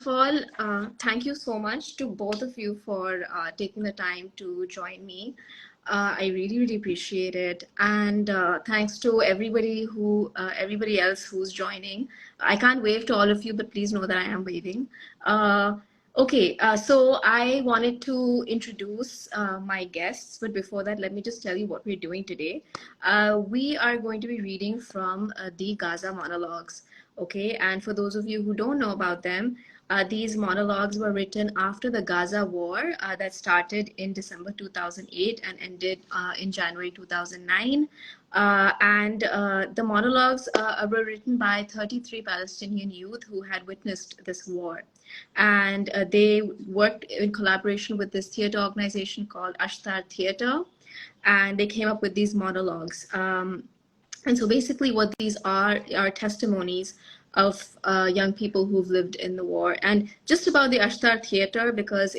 all, thank you so much to both of you for taking the time to join me. I really, really appreciate it, and thanks to everybody else who's joining. I can't wave to all of you, but please know that I am waving. So I wanted to introduce my guests, but before that, let me just tell you what we're doing today. We are going to be reading from the Gaza Monologues. Okay, and for those of you who don't know about them, these monologues were written after the Gaza war that started in December 2008 and ended in January 2009. The monologues were written by 33 Palestinian youth who had witnessed this war. And they worked in collaboration with this theater organization called Ashtar Theatre, and they came up with these monologues. And so basically what these are testimonies of young people who've lived in the war. And just about the Ashtar Theatre, because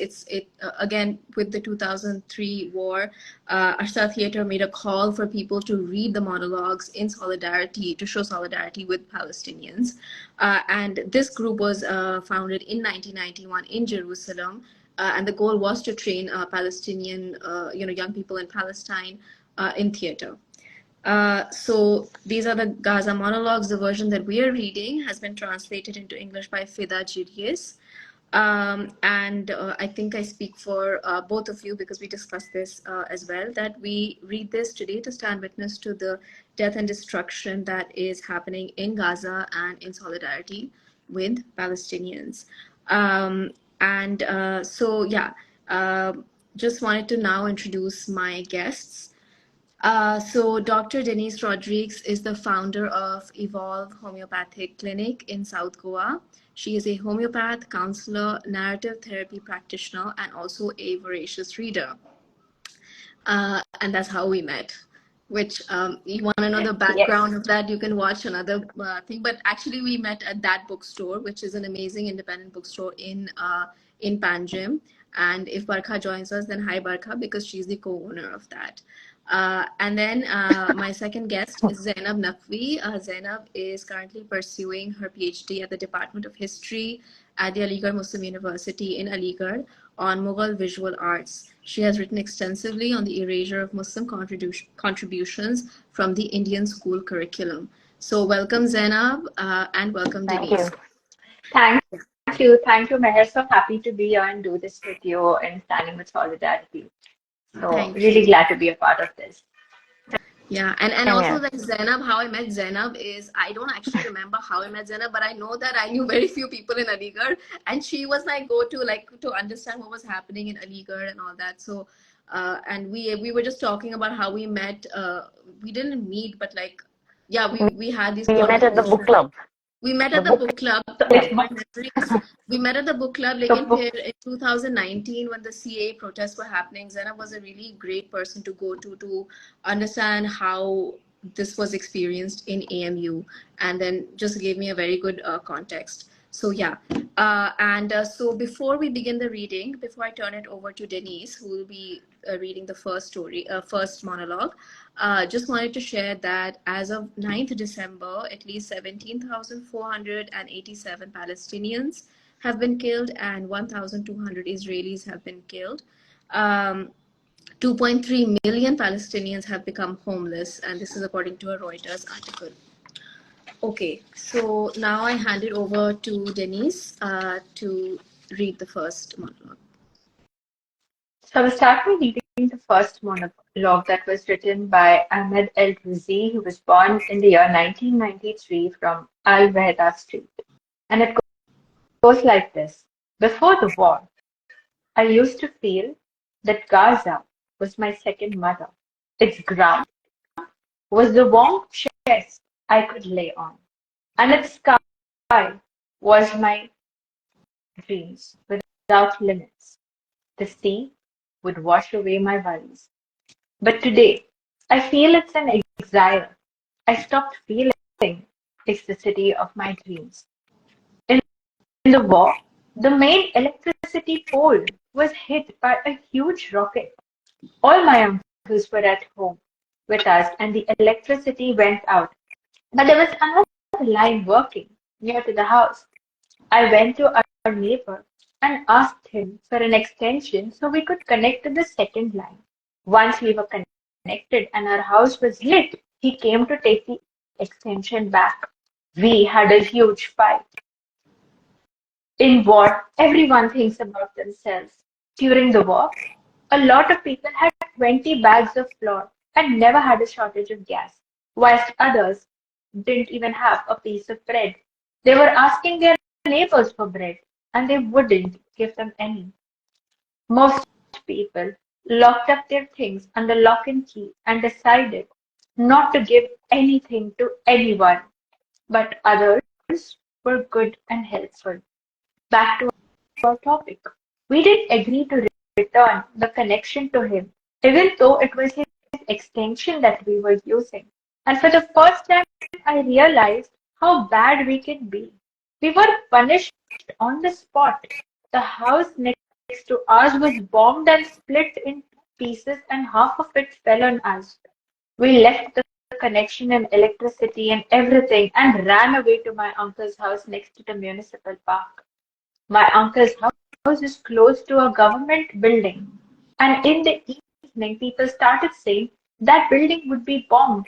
again, with the 2003 war, Ashtar Theatre made a call for people to read the monologues in solidarity, to show solidarity with Palestinians. And this group was founded in 1991 in Jerusalem. And the goal was to train Palestinian, young people in Palestine in theater. So these are the Gaza Monologues. The version that we are reading has been translated into English by Fida Jirius. I think I speak for both of you because we discussed this as well, that we read this today to stand witness to the death and destruction that is happening in Gaza and in solidarity with Palestinians. Just wanted to now introduce my guests. So Dr. Denise Rodrigues is the founder of Evolve Homeopathic Clinic in South Goa. She is a homeopath, counselor, narrative therapy practitioner, and also a voracious reader. And that's how we met, which you want to know the background of that, you can watch another thing. But actually we met at that bookstore, which is an amazing independent bookstore in Panjim. And if Barkha joins us, then hi Barkha, because she's the co-owner of that. And then my second guest is Zainab Naqvi. Zainab is currently pursuing her PhD at the Department of History at the Aligarh Muslim University in Aligarh on Mughal visual arts. She has written extensively on the erasure of Muslim contributions from the Indian school curriculum. So welcome Zainab and welcome Denise. Thank you. Thank you, Meher. So happy to be here and do this with you and standing with solidarity. So really glad to be a part of this. Yeah, and also like Zainab, how I met Zainab is, I don't actually remember how I met Zainab, but I know that I knew very few people in Aligarh, and she was my go-to, like, to understand what was happening in Aligarh and all that. So, and we were just talking about how we met. We didn't meet, but like, yeah, we had these. We met at the book club. We met at the book club. We met at the book club like in 2019 when the CA protests were happening. Zainab was a really great person to go to understand how this was experienced in AMU, and then just gave me a very good context. So yeah, so before we begin the reading, before I turn it over to Denise, who will be reading the first monologue, just wanted to share that as of 9th December, at least 17,487 Palestinians have been killed and 1,200 Israelis have been killed. 2.3 million Palestinians have become homeless, and this is according to a Reuters article. Okay, so now I hand it over to Denise to read the first monologue. So I will start by reading the first monologue that was written by Ahmed El-Rizi, who was born in the year 1993 from Al-Wahda Street. And it goes like this. Before the war, I used to feel that Gaza was my second mother. Its ground was the warm chest I could lay on, and its sky was my dreams without limits. The sea would wash away my worries. But today, I feel it's an exile. I stopped feeling it's the city of my dreams. In the war, the main electricity pole was hit by a huge rocket. All my uncles were at home with us and the electricity went out. But there was another line working near to the house. I went to neighbor and asked him for an extension so we could connect to the second line. Once we were connected and our house was lit, he came to take the extension back. We had a huge fight. In war, everyone thinks about themselves. During the war, a lot of people had 20 bags of flour and never had a shortage of gas, whilst others didn't even have a piece of bread. They were asking their neighbors for bread, and they wouldn't give them any. Most people locked up their things under lock and key and decided not to give anything to anyone, but others were good and helpful. Back to our topic. We didn't agree to return the connection to him, even though it was his extension that we were using. And for the first time, I realized how bad we can be. We were punished on the spot. The house next to ours was bombed and split in pieces, and half of it fell on us. We left the connection and electricity and everything and ran away to my uncle's house next to the municipal park. My uncle's house is close to a government building, and in the evening, people started saying that building would be bombed,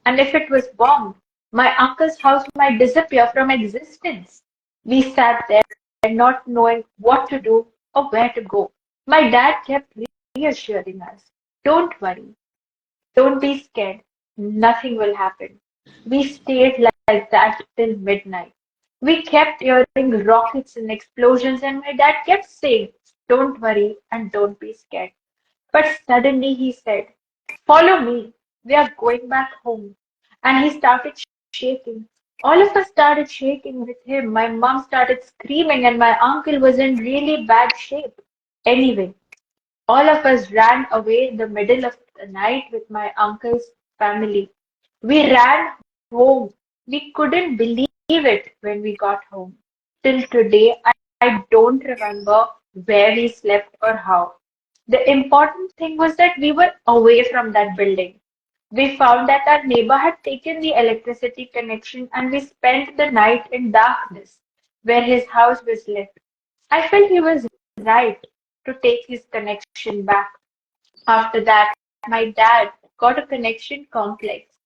and if it was bombed, my uncle's house might disappear from existence. We sat there not knowing what to do or where to go. My dad kept reassuring us, "Don't worry, don't be scared, nothing will happen." We stayed like that till midnight. We kept hearing rockets and explosions, and my dad kept saying, "Don't worry and don't be scared." But suddenly he said, "Follow me, we are going back home." And he started shaking. All of us started shaking with him. My mom started screaming, and my uncle was in really bad shape. Anyway, all of us ran away in the middle of the night with my uncle's family. We ran home. We couldn't believe it when we got home. Till today, I don't remember where we slept or how. The important thing was that we were away from that building. We found that our neighbor had taken the electricity connection and we spent the night in darkness where his house was lit. I felt he was right to take his connection back. After that, my dad got a connection complex.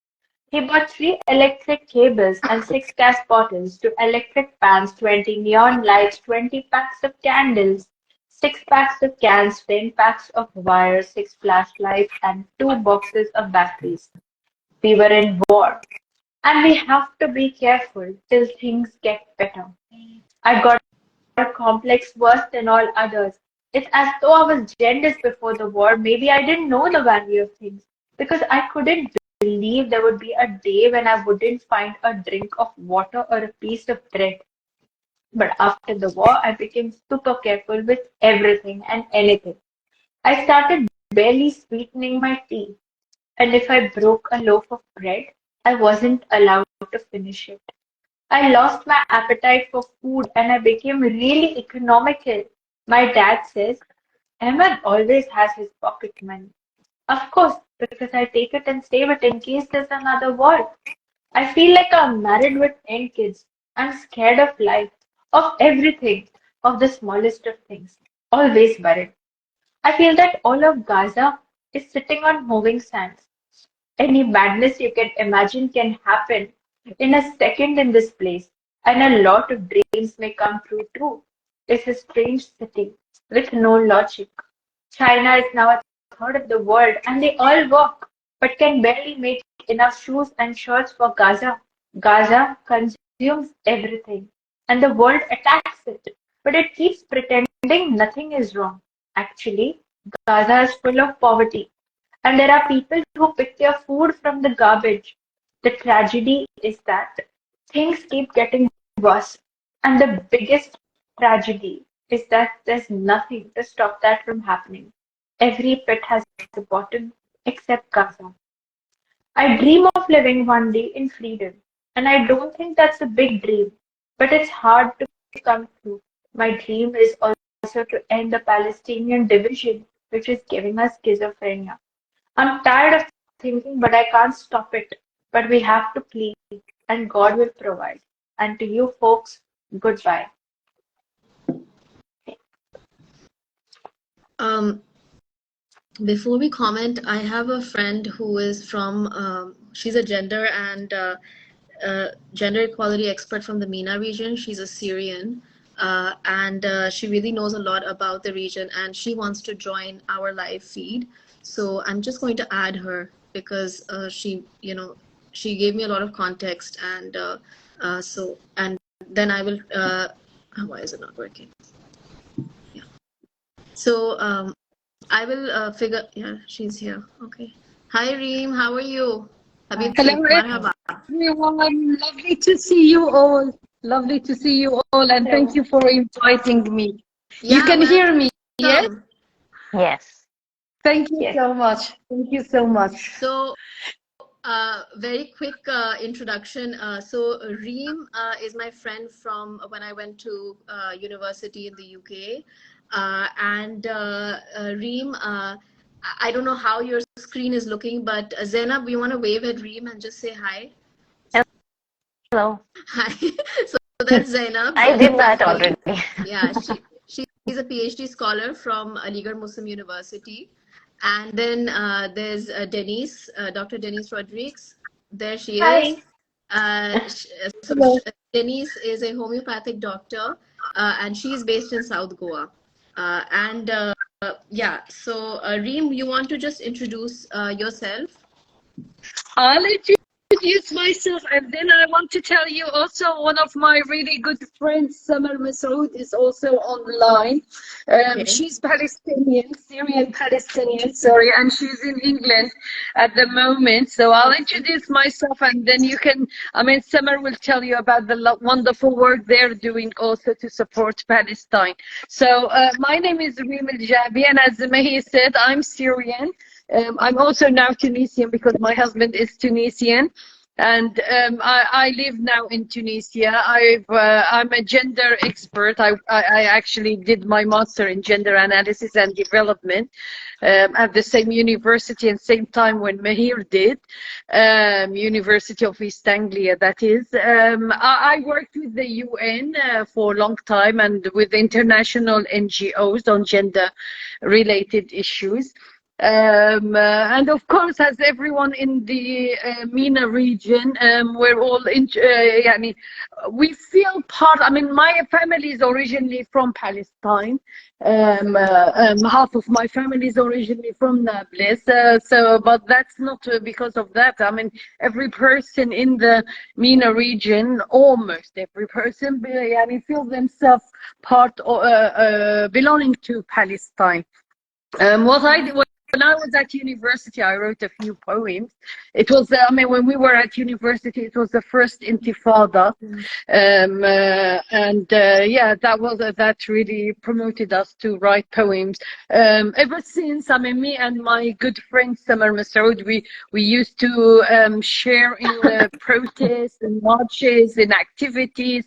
He bought 3 electric cables and 6 gas bottles, 2 electric pans, 20 neon lights, 20 packs of candles, 6 packs of cans, 10 packs of wires, 6 flashlights, and 2 boxes of batteries. We were in war, and we have to be careful till things get better. I got a complex worse than all others. It's as though I was jealous before the war. Maybe I didn't know the value of things because I couldn't believe there would be a day when I wouldn't find a drink of water or a piece of bread. But after the war, I became super careful with everything and anything. I started barely sweetening my tea, and if I broke a loaf of bread, I wasn't allowed to finish it. I lost my appetite for food and I became really economical. My dad says, "Ahmed always has his pocket money." Of course, because I take it and save it in case there's another war. I feel like I'm married with 10 kids. I'm scared of life, of everything, of the smallest of things. Always worried. I feel that all of Gaza is sitting on moving sands. Any madness you can imagine can happen in a second in this place, and a lot of dreams may come true too. It's a strange city with no logic. China is now a third of the world, and they all work, but can barely make enough shoes and shirts for Gaza. Gaza consumes everything, and the world attacks it, but it keeps pretending nothing is wrong. Actually, Gaza is full of poverty, and there are people who pick their food from the garbage. The tragedy is that things keep getting worse, and the biggest tragedy is that there's nothing to stop that from happening. Every pit has a bottom except Gaza. I dream of living one day in freedom, and I don't think that's a big dream, but it's hard to come true. My dream is also to end the Palestinian division, which is giving us schizophrenia. I'm tired of thinking, but I can't stop it. But we have to plead, and God will provide. And to you folks, goodbye. Um, Before we comment, I have a friend who is from, she's a gender equality expert from the MENA region. She's a Syrian, and she really knows a lot about the region, and she wants to join our live feed. So I'm just going to add her because she gave me a lot of context, and and then I will. Why is it not working? Yeah. So I will figure. Yeah, she's here. Okay. Hi, Reem. How are you? Hello, Habibti. Marhaba. everyone. Lovely to see you all. Lovely to see you all, and thank you for inviting me. You Yeah, can hear me, yes? welcome. Yes. Thank you Yes. so much. Thank you so much. So, very quick introduction. So, Reem is my friend from when I went to university in the UK. Reem, I don't know how your screen is looking, but Zainab, you want to wave at Reem and just say hi? Hello. Hi. So that's Zainab. I did Zainab that Naqvi. already. Yeah, she's a PhD scholar from Aligarh Muslim University. And then there's Denise, Dr. Denise Rodrigues. There she is. Hi. Denise is a homeopathic doctor, and she's based in South Goa. Reem, you want to just introduce yourself? I'll introduce myself, and then I want to tell you also one of my really good friends, Summer Masood, is also online. Okay. She's Palestinian, Syrian Palestinian, sorry, and she's in England at the moment. So I'll introduce myself, and then you can, Summer will tell you about the wonderful work they're doing also to support Palestine. So my name is Rim Aljabi, and as Mahi said, I'm Syrian. I'm also now Tunisian because my husband is Tunisian, and I live now in Tunisia. I'm a gender expert. I actually did my master in gender analysis and development at the same university and same time when Mahir did, University of East Anglia, that is. I worked with the UN for a long time and with international NGOs on gender-related issues. And of course, as everyone in the MENA region, we're all we feel part. My family is originally from Palestine. Half of my family is originally from Nablus. But that's not because of that. Every person in the MENA region, almost every person, feel themselves part belonging to Palestine. When I was at university, I wrote a few poems. It was, when we were at university, it was the first Intifada. That really promoted us to write poems. Ever since, me and my good friend Samar Masoud, we used to share in protests and marches and activities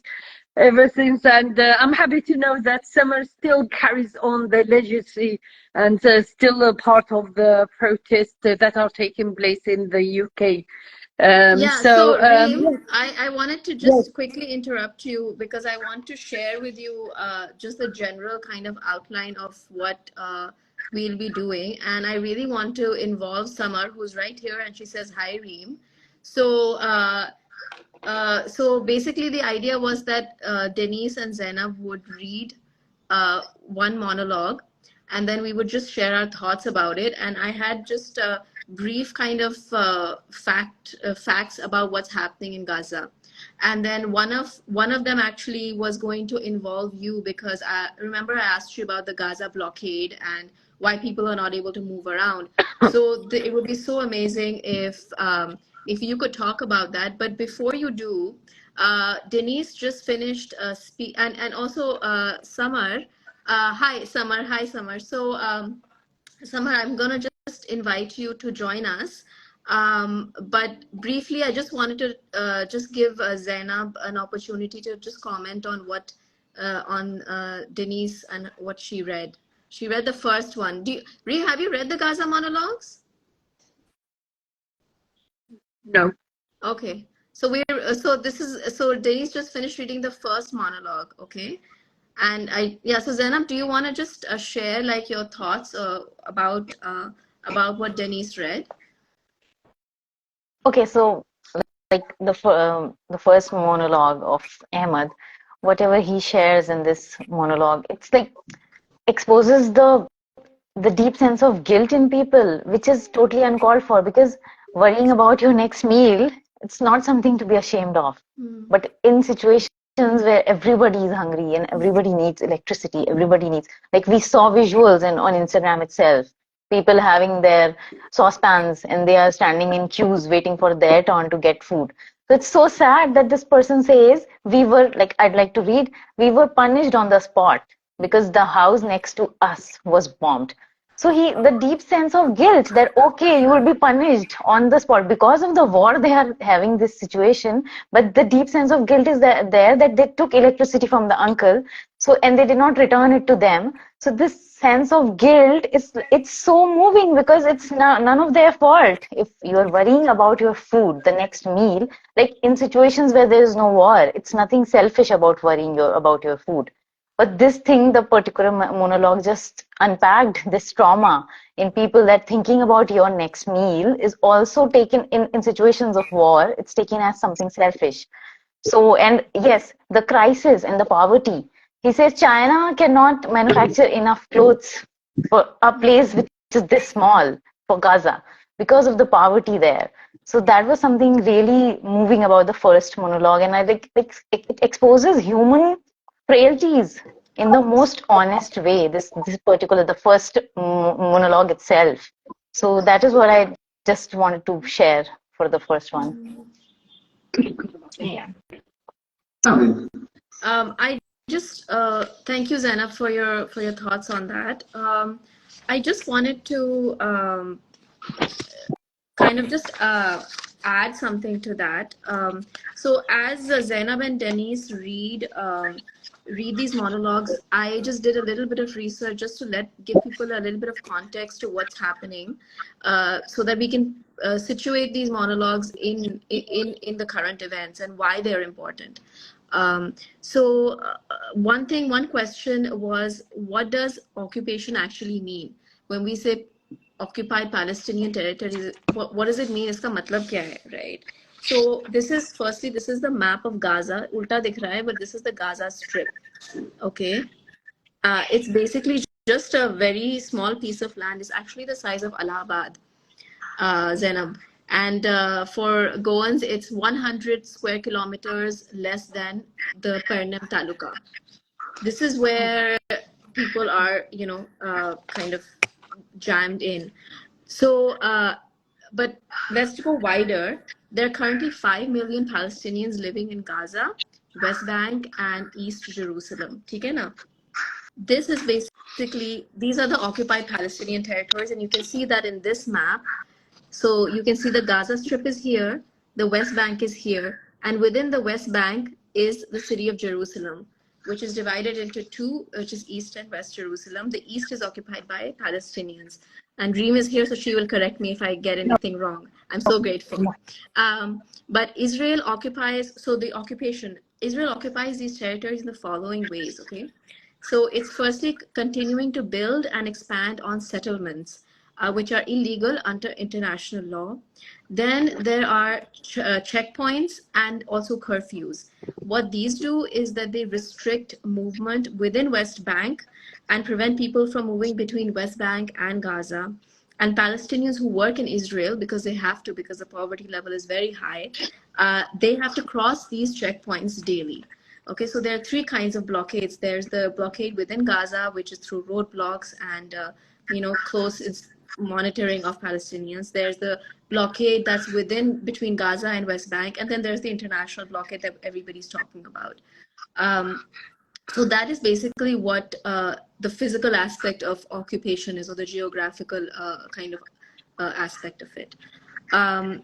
ever since, and I'm happy to know that Summer still carries on the legacy and still a part of the protests that are taking place in the UK. Reem, I wanted to Yes. just quickly interrupt you because I want to share with you just the general kind of outline of what we'll be doing. And I really want to involve Samar, who's right here, and she says, hi, Reem. So basically the idea was that Denise and Zainab would read one monologue, and then we would just share our thoughts about it. And I had just a brief kind of facts about what's happening in Gaza. And then one of them actually was going to involve you because I remember I asked you about the Gaza blockade and why people are not able to move around. So it would be so amazing if you could talk about that. But before you do, Denise just finished speak, and also Samar. Hi, Samar. Hi, Samar. So, Samar, I'm gonna just invite you to join us. But briefly, I just wanted to just give Zainab an opportunity to just comment on what on Denise and what she read. She read the first one. Have you read the Gaza monologues? No. Okay. So Denise just finished reading the first monologue, okay? And so Zainab, do you want to just share like your thoughts about what Denise read? Okay, so like the first monologue of Ahmed, whatever he shares in this monologue, it's like exposes the deep sense of guilt in people, which is totally uncalled for, because worrying about your next meal, it's not something to be ashamed of. But in situations where everybody is hungry and everybody needs electricity, everybody needs, like we saw visuals on Instagram itself, people having their saucepans and they are standing in queues waiting for their turn to get food. So it's so sad that this person says, we were, like, I'd like to read, we were punished on the spot because the house next to us was bombed. So the deep sense of guilt that, okay, you will be punished on the spot because of the war, they are having this situation, but the deep sense of guilt is there that they took electricity from the uncle, so, and they did not return it to them. So this sense of guilt it's so moving because it's none of their fault. If you're worrying about your food, the next meal, like in situations where there is no war, it's nothing selfish about worrying about your food. But this thing, the particular monologue just unpacked this trauma in people, that thinking about your next meal is also taken in situations of war, it's taken as something selfish. So, and yes, the crisis and the poverty. He says China cannot manufacture enough clothes for a place which is this small, for Gaza, because of the poverty there. So that was something really moving about the first monologue, and I think it exposes human frailties in the most honest way. This particular, the first monologue itself. So that is what I just wanted to share for the first one. Yeah. I just thank you, Zainab, for your thoughts on that. I just wanted to kind of just add something to that. So as Zainab and Denise read these monologues, I just did a little bit of research just to give people a little bit of context to what's happening, so that we can situate these monologues in the current events and why they're important. One question was, what does occupation actually mean? When we say occupied Palestinian territories, what does it mean? Iska matlab kya hai, right? So this is the map of Gaza. Ulta dikh raha hai, but this is the Gaza Strip. Okay, it's basically just a very small piece of land. It's actually the size of Allahabad, Zainab. And for Goans, it's 100 square kilometers less than the Pernem Taluka. This is where people are, kind of jammed in. So, but let's go wider. There are currently 5 million Palestinians living in Gaza, West Bank, and East Jerusalem. ठीक है ना? This is basically, these are the occupied Palestinian territories, and you can see that in this map. So you can see the Gaza Strip is here, the West Bank is here, and within the West Bank is the city of Jerusalem, which is divided into two, which is East and West Jerusalem. The East is occupied by Palestinians. And Reem is here, so she will correct me if I get anything wrong. I'm so grateful. But Israel occupies these territories in the following ways, okay? So it's firstly continuing to build and expand on settlements, which are illegal under international law. Then there are checkpoints and also curfews. What these do is that they restrict movement within West Bank and prevent people from moving between West Bank and Gaza. And Palestinians who work in Israel, because they have to, because the poverty level is very high, they have to cross these checkpoints daily. Okay, so there are three kinds of blockades. There's the blockade within Gaza, which is through roadblocks and close monitoring of Palestinians. There's the blockade that's between Gaza and West Bank, and then there's the international blockade that everybody's talking about. So that is basically what the physical aspect of occupation is, or the geographical kind of aspect of it. And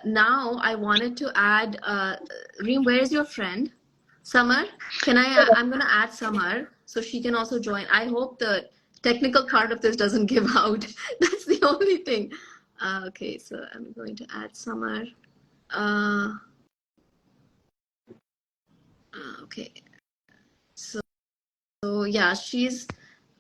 now I wanted to add, Reem, where's your friend? Summer? I'm going to add Summer so she can also join. I hope the technical part of this doesn't give out. That's the only thing. Okay, so I'm going to add Summer. Okay. So yeah,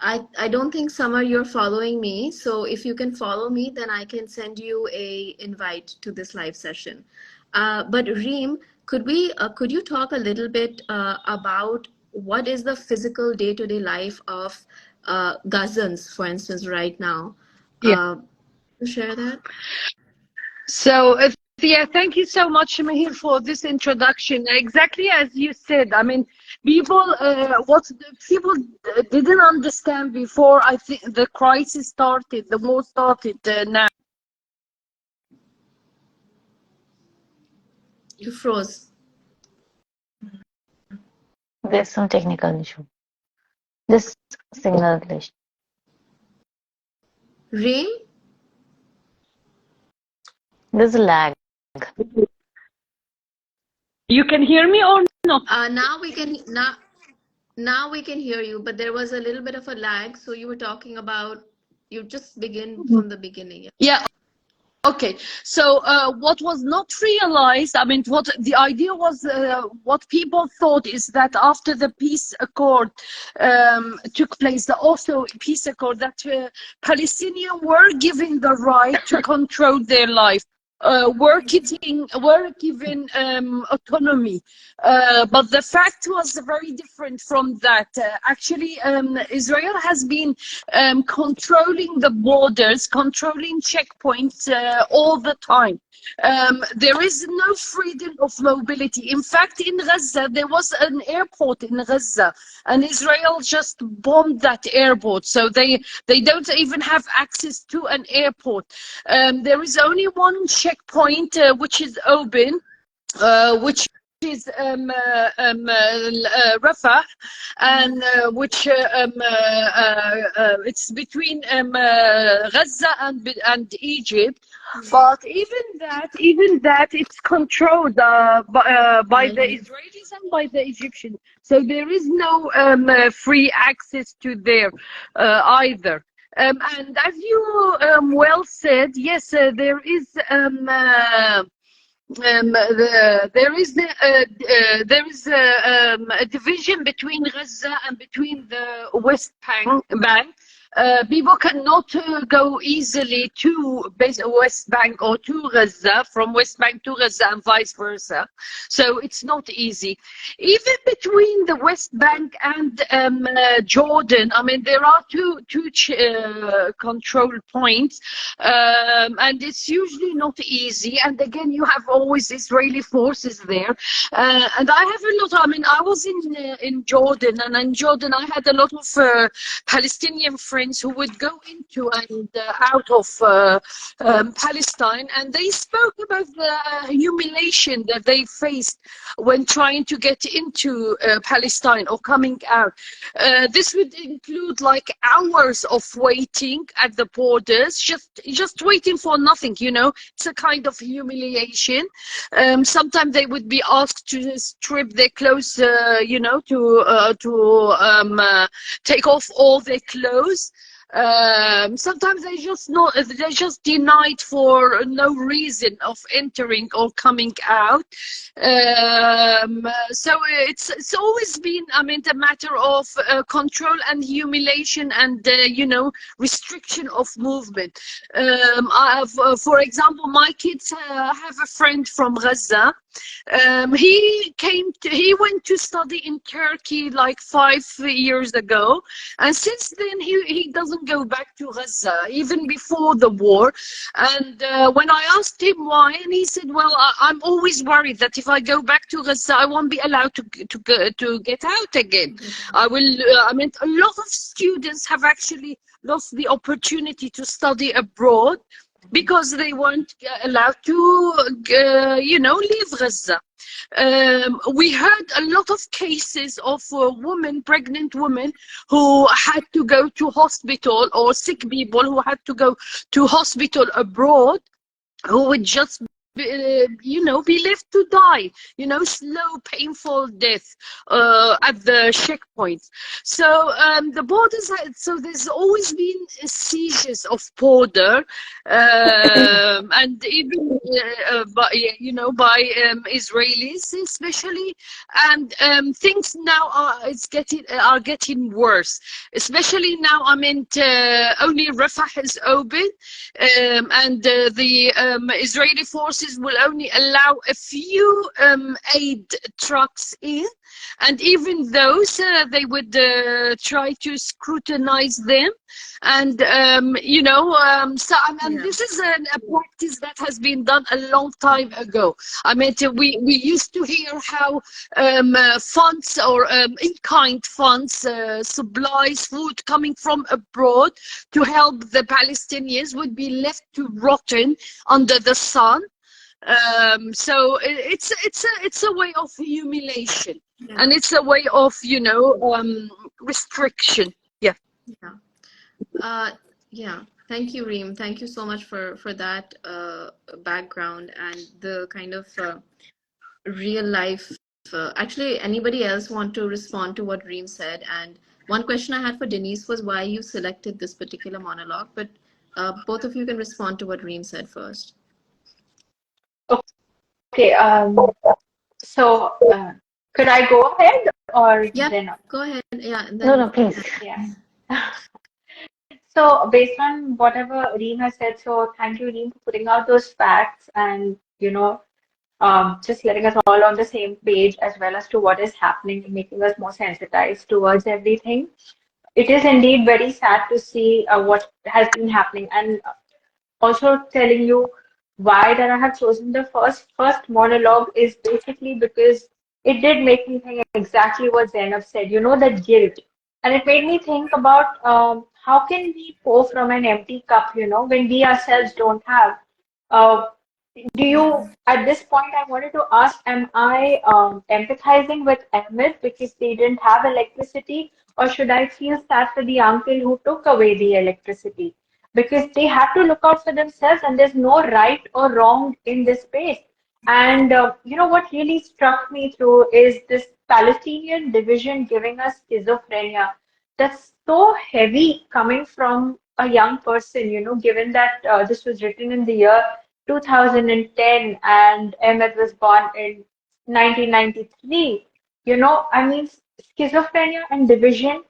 I don't think, Summer, you're following me. So if you can follow me, then I can send you a invite to this live session. But Reem, could you talk a little bit about what is the physical day-to-day life of Gazans, for instance, right now? Yeah. Share that. So, yeah, thank you so much, Mahir, for this introduction. Exactly as you said, I mean, people, people didn't understand before, I think the crisis started, the war started now. You froze. There's some technical issue. Just signal glitch. Reem? There's a lag. You can hear me or not? Now we can hear you, but there was a little bit of a lag. So you were talking about, you just begin from the beginning. Yeah. Okay, so what was not realized, I mean, what the idea was, what people thought is that after the peace accord took place, the Oslo peace accord, that Palestinians were given the right to control their life. Were given autonomy, but the fact was very different from that. Actually, Israel has been controlling the borders, controlling checkpoints all the time. There is no freedom of mobility. In fact, in Gaza, there was an airport in Gaza, and Israel just bombed that airport. So they don't even have access to an airport. There is only one checkpoint which is open, which is Rafah, and which it's between Gaza and Egypt. But even that, it's controlled by the Israelis and by the Egyptians. So there is no free access to there either. And as you well said, yes, there is a division between Gaza and between the West Bank. People cannot go easily to West Bank or to Gaza, from West Bank to Gaza and vice versa. So it's not easy. Even between the West Bank and Jordan, I mean, there are two control points, and it's usually not easy. And again, you have always Israeli forces there. And I have a lot, I mean, I was in Jordan, and in Jordan I had a lot of Palestinian friends who would go into and out of Palestine, and they spoke about the humiliation that they faced when trying to get into Palestine or coming out. This would include like hours of waiting at the borders, just waiting for nothing, you know. It's a kind of humiliation. Sometimes they would be asked to strip their clothes, you know, to take off all their clothes. Sometimes they're just denied for no reason of entering or coming out. So it's always been, I mean, a matter of control and humiliation and you know, restriction of movement. For example, my kids have a friend from Gaza. He went to study in Turkey like 5 years ago, and since then he doesn't go back to Gaza, even before the war. And when I asked him why, and he said, well, I'm always worried that if I go back to Gaza, I won't be allowed to get out again. I mean, a lot of students have actually lost the opportunity to study abroad because they weren't allowed to, you know, leave Gaza. We heard a lot of cases of pregnant women who had to go to hospital, or sick people who had to go to hospital abroad, who would just be left to die, slow, painful death at the checkpoints. So the borders, so there's always been seizures of border, and even by Israelis especially, and things now are getting worse, especially now. I mean, only Rafah is open, and the Israeli forces will only allow a few aid trucks in, and even those they would try to scrutinize them, and this is a practice that has been done a long time ago. I mean, we used to hear how funds or in-kind funds, supplies, food coming from abroad to help the Palestinians would be left to rotten under the sun. So it's a way of humiliation, and it's a way of restriction. Yeah. Yeah. Thank you, Reem. Thank you so much for that background and the kind of real life. Actually, anybody else want to respond to what Reem said? And one question I had for Denise was why you selected this particular monologue, but both of you can respond to what Reem said first. Okay. So could I go ahead or Yeah, then? go ahead. Yeah. And No, then, no, please. Yeah. So based on whatever Reem has said, so thank you, Reem, for putting out those facts and just letting us all on the same page as well as to what is happening and making us more sensitized towards everything. It is indeed very sad to see what has been happening, and also telling you why that I have chosen the first monologue is basically because it did make me think exactly what Zainab said. That guilt, and it made me think about how can we pour from an empty cup, when we ourselves don't have. Uh, do you, at this point, I wanted to ask, am I empathizing with Ahmed because they didn't have electricity, or should I feel sad for the uncle who took away the electricity? Because they have to look out for themselves, and there's no right or wrong in this space. And what really struck me through is this Palestinian division giving us schizophrenia that's so heavy coming from a young person, given that this was written in the year 2010 and Ahmed was born in 1993. I mean, schizophrenia and division,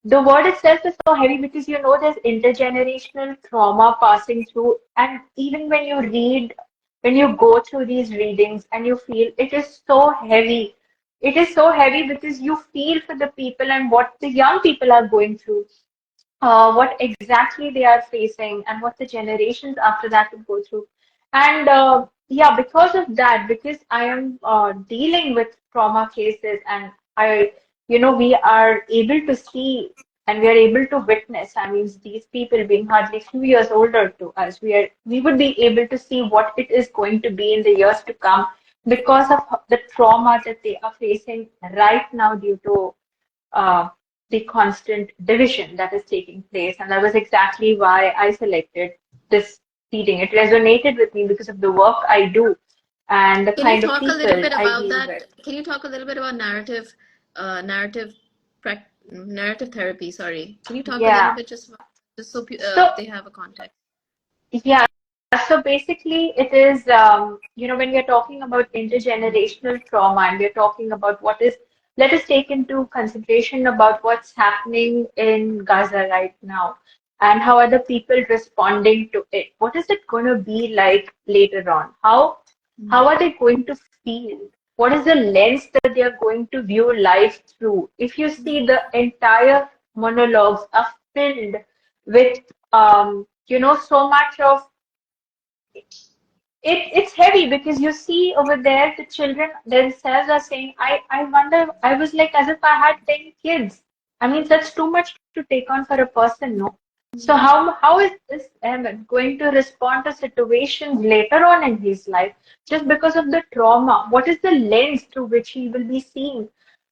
the word itself is so heavy because there's intergenerational trauma passing through. And even when you go through these readings and you feel it is so heavy, it is so heavy because you feel for the people and what the young people are going through, what exactly they are facing, and what the generations after that will go through. And yeah, because of that, because I am dealing with trauma cases, and we are able to see and we are able to witness. I mean, these people being hardly few years older to us, we would be able to see what it is going to be in the years to come because of the trauma that they are facing right now due to uh, the constant division that is taking place. And that was exactly why I selected this reading. It resonated with me because of the work I do and the can you kind of talk a little people bit I about deal that? with. Can you talk a little bit about narrative therapy? Sorry. Can you talk a little Yeah. bit just so So, they have a context? yeah. So basically, it is, when we're talking about intergenerational trauma and we're talking about let us take into consideration about what's happening in Gaza right now and how are the people responding to it. What is it going to be like later on? How are they going to feel? What is the lens that they are going to view life through? If you see the entire monologues are filled with, so much of it's heavy because you see over there the children themselves are saying, I wonder, I was like as if I had 10 kids. I mean, that's too much to take on for a person, no? So how is this Ahmed going to respond to situations later on in his life just because of the trauma? What is the lens through which he will be seeing?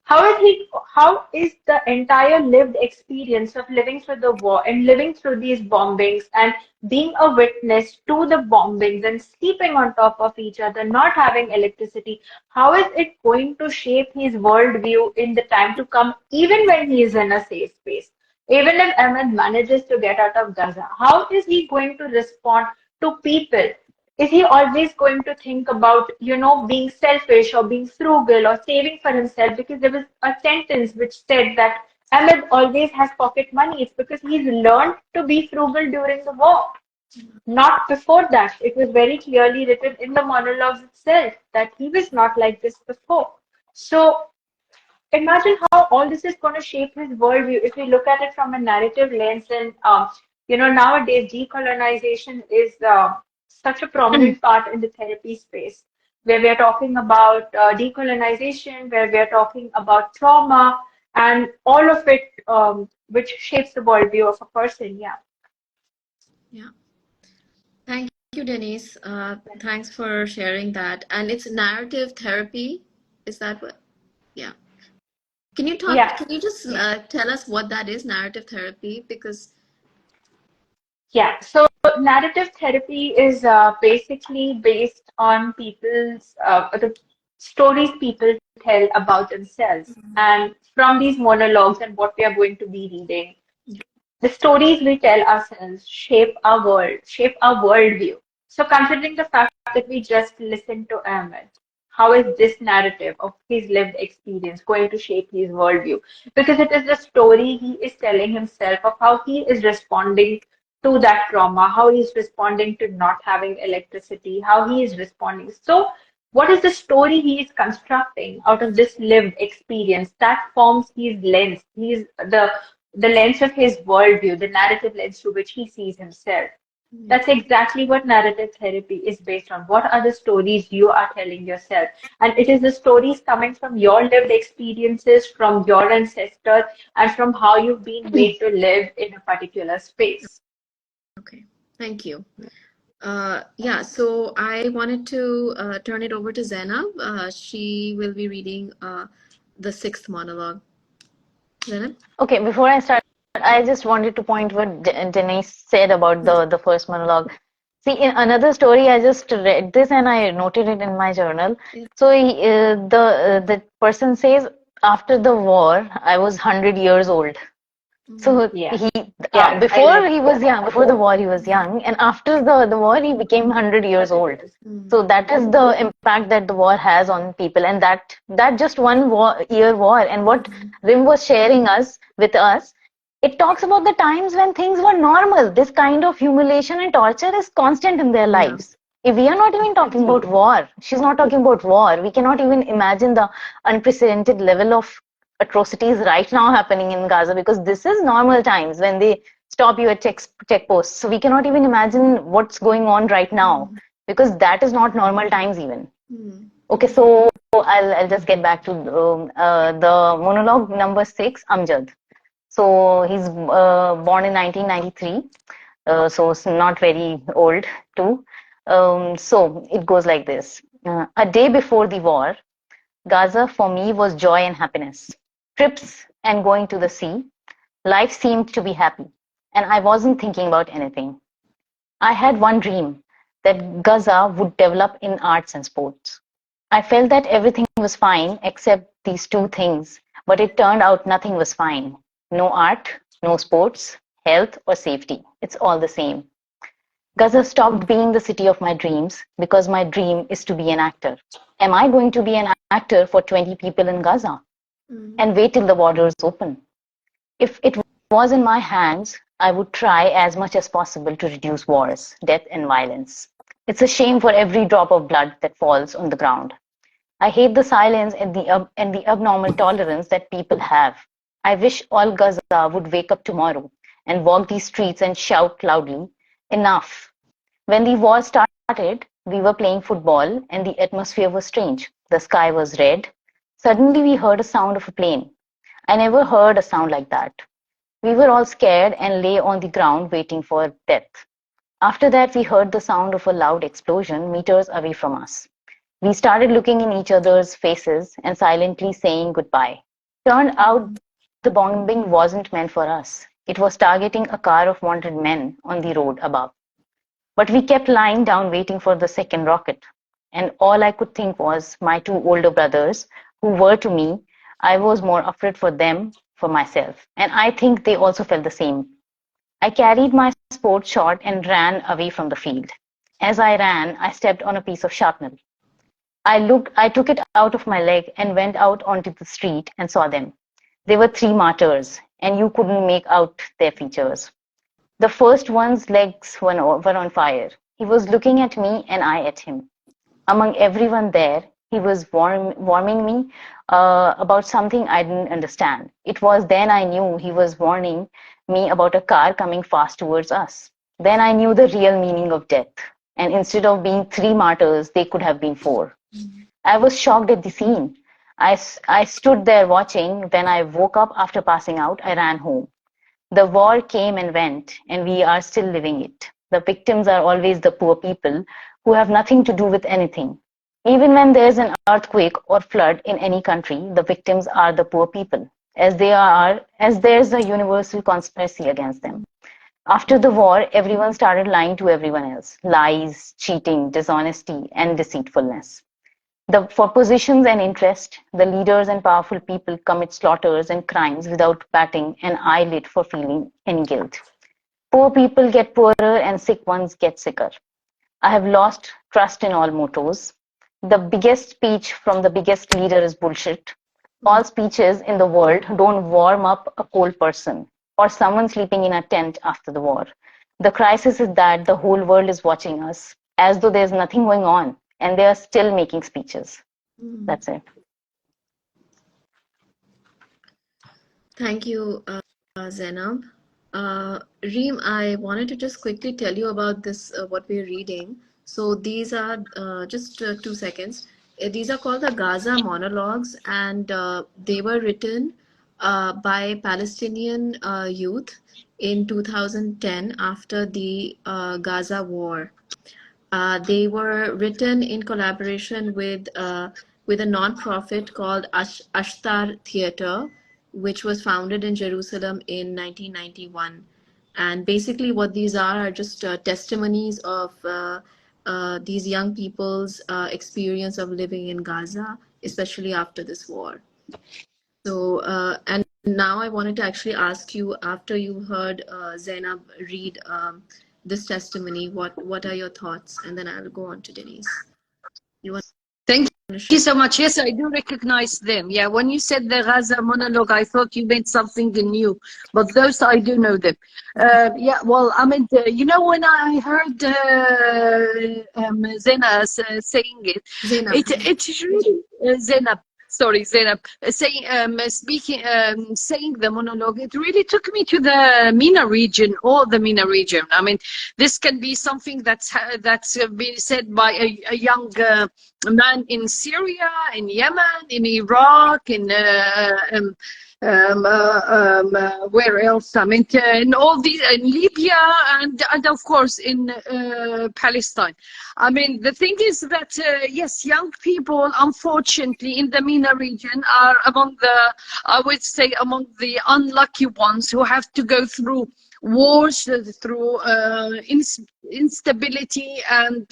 How is the entire lived experience of living through the war and living through these bombings and being a witness to the bombings and sleeping on top of each other, not having electricity, how is it going to shape his worldview in the time to come, even when he is in a safe space? Even if Ahmed manages to get out of Gaza, how is he going to respond to people? Is he always going to think about, being selfish or being frugal or saving for himself? Because there was a sentence which said that Ahmed always has pocket money. It's because he's learned to be frugal during the war. Not before that. It was very clearly written in the monologues itself that he was not like this before. So imagine how all this is going to shape his worldview if we look at it from a narrative lens. And nowadays decolonization is such a prominent part in the therapy space, where we are talking about decolonization, where we are talking about trauma and all of it, which shapes the worldview of a person. Yeah. Thank you, Denise. Thanks for sharing that. And it's narrative therapy. Is that what? Yeah. Can you talk? Yeah. Can you just tell us what that is, narrative therapy? Because Yeah, so narrative therapy is basically based on the stories people tell about themselves. And from these monologues and what we are going to be reading, the stories we tell ourselves shape our world, shape our worldview. So considering the fact that we just listened to Ahmed, how is this narrative of his lived experience going to shape his worldview? Because it is the story he is telling himself of how he is responding to that trauma, how he is responding to not having electricity, how he is responding. So what is the story he is constructing out of this lived experience that forms his lens? He's the lens of his worldview, the narrative lens through which he sees himself. That's exactly what narrative therapy is based on. What are the stories you are telling yourself? And it is the stories coming from your lived experiences, from your ancestors, and from how you've been made to live in a particular space. okay, thank you. Yeah, so I wanted to turn it over to Zainab. She will be reading the sixth monologue. Zainab? Okay, before I start, I just wanted to point what Denise said about the first monologue. See, in another story, I just read this and I noted it in my journal. Yeah. So the person says, after the war, I was 100 years old. So Yeah. he Yeah, I before read he that. was young, before the war he was young, and after the war he became 100 years old. So that is the impact that the war has on people, and that just one war. And what Rim was sharing us with us, it talks about the times when things were normal. This kind of humiliation and torture is constant in their Yeah. lives. If we are not even talking about war, she's not talking about war. We cannot even imagine the unprecedented level of atrocities right now happening in Gaza, because this is normal times when they stop you at checkposts. So we cannot even imagine what's going on right now, because that is not normal times even. Okay, so I'll just get back to the monologue number 6, Amjad. So he's born in 1993, so it's not very old too. So it goes like this. A day before the war, Gaza for me was joy and happiness. Trips and going to the sea. Life seemed to be happy, and I wasn't thinking about anything. I had one dream, that Gaza would develop in arts and sports. I felt that everything was fine except these two things, but it turned out nothing was fine. No art, no sports, health, or safety. It's all the same. Gaza stopped being the city of my dreams because my dream is to be an actor. Am I going to be an actor for 20 people in Gaza and wait till the borders open? If it was in my hands, I would try as much as possible to reduce wars, death, and violence. It's a shame for every drop of blood that falls on the ground. I hate the silence and the abnormal tolerance that people have. I wish all Gaza would wake up tomorrow and walk these streets and shout loudly, enough. When the war started, we were playing football and the atmosphere was strange. The sky was red. Suddenly we heard a sound of a plane. I never heard a sound like that. We were all scared and lay on the ground waiting for death. After that, we heard the sound of a loud explosion meters away from us. We started looking in each other's faces and silently saying goodbye. Turned out the bombing wasn't meant for us. It was targeting a car of wanted men on the road above. But we kept lying down waiting for the second rocket. And all I could think was my two older brothers, who were to me, I was more afraid for them, for myself. And I think they also felt the same. I carried my sports shot and ran away from the field. As I ran, I stepped on a piece of shrapnel. I took it out of my leg and went out onto the street and saw them. They were three martyrs, and you couldn't make out their features. The first one's legs were on fire. He was looking at me and I at him. Among everyone there, he was warning me about something I didn't understand. It was then I knew he was warning me about a car coming fast towards us. Then I knew the real meaning of death. And instead of being three martyrs, they could have been four. I was shocked at the scene. I stood there watching. When I woke up after passing out, I ran home. The war came and went, and we are still living it. The victims are always the poor people who have nothing to do with anything. Even when there's an earthquake or flood in any country, the victims are the poor people, as there's a universal conspiracy against them. After the war, everyone started lying to everyone else. Lies, cheating, dishonesty, and deceitfulness. For positions and interest, the leaders and powerful people commit slaughters and crimes without batting an eyelid for feeling any guilt. Poor people get poorer and sick ones get sicker. I have lost trust in all mottos. The biggest speech from the biggest leader is bullshit. All speeches in the world don't warm up a cold person or someone sleeping in a tent after the war. The crisis is that the whole world is watching us as though there's nothing going on, and they are still making speeches. That's it. Thank you, Zainab. Reem, I wanted to just quickly tell you about this, what we're reading. So these are just 2 seconds. These are called the Gaza Monologues, and they were written by Palestinian youth in 2010 after the Gaza war. They were written in collaboration with a non-profit called Ashtar Theatre, which was founded in Jerusalem in 1991. And basically what these are just testimonies of these young people's experience of living in Gaza, especially after this war. So, and now I wanted to actually ask you, after you heard Zainab read this testimony, what are your thoughts? And then I'll go on to Denise. Thank you so much. Yes, I do recognize them. Yeah, when you said the Gaza monologue, I thought you meant something new, but those I do know them. Yeah, well, I mean, you know, when I heard Zainab saying it, it's really Zainab. Sorry, Zainab, saying the monologue, it really took me to the MENA region, or the MENA region. I mean, this can be something that's been said by a young man in Syria, in Yemen, in Iraq, in where else? I mean, in all these, in Libya, and of course in Palestine. I mean, the thing is that yes, young people, unfortunately, in the MENA region are among the, I would say, among the unlucky ones who have to go through wars, through instability, and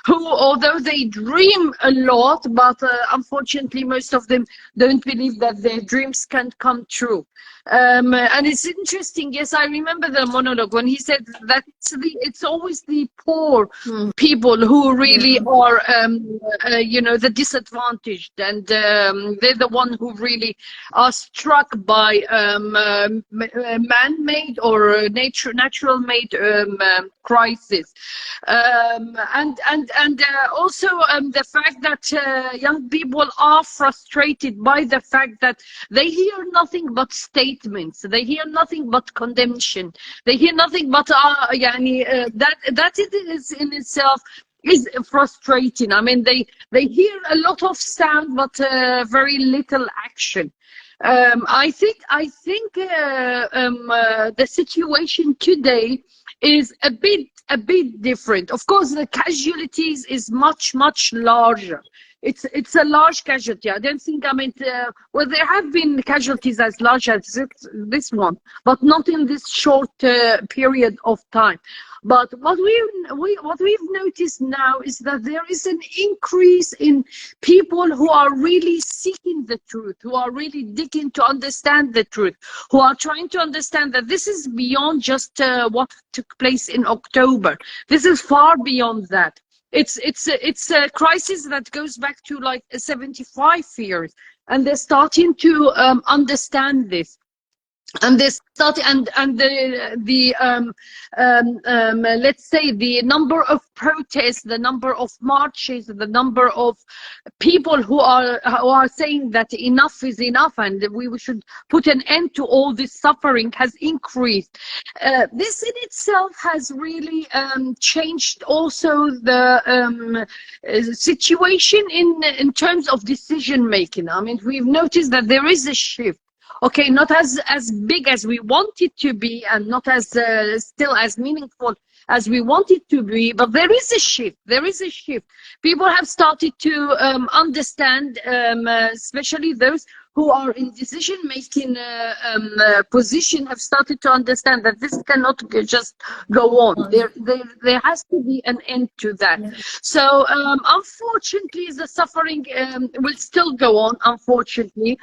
who, although they dream a lot, but unfortunately most of them don't believe that their dreams can come true. And it's interesting, yes, I remember the monologue when he said that it's always the poor people who really are, you know, the disadvantaged, and they're the one who really are struck by man-made or natural-made crisis. And also the fact that young people are frustrated by the fact that they hear nothing but statements, they hear nothing but condemnation, they hear nothing but that it is in itself is frustrating. I mean, they hear a lot of sound but very little action. I think the situation today is a bit different. Of course, the casualties is much larger. it's a large casualty. I don't think, I mean, well, there have been casualties as large as this one, but not in this short period of time. But what we've noticed now is that there is an increase in people who are really seeking the truth, who are really digging to understand the truth, who are trying to understand that this is beyond just what took place in October. This is far beyond that. It's a crisis that goes back to like 75 years, and they're starting to understand this. And they start, and let's say the number of protests, the number of marches, the number of people who are saying that enough is enough and we should put an end to all this suffering has increased. This in itself has really changed also the situation in terms of decision making. I mean, we've noticed that there is a shift. Okay, not as big as we want it to be, and not as still as meaningful as we want it to be, but there is a shift. There is a shift. People have started to understand, especially those who are in decision-making position, have started to understand that this cannot just go on. There has to be an end to that. Yeah. So, unfortunately, the suffering will still go on, unfortunately.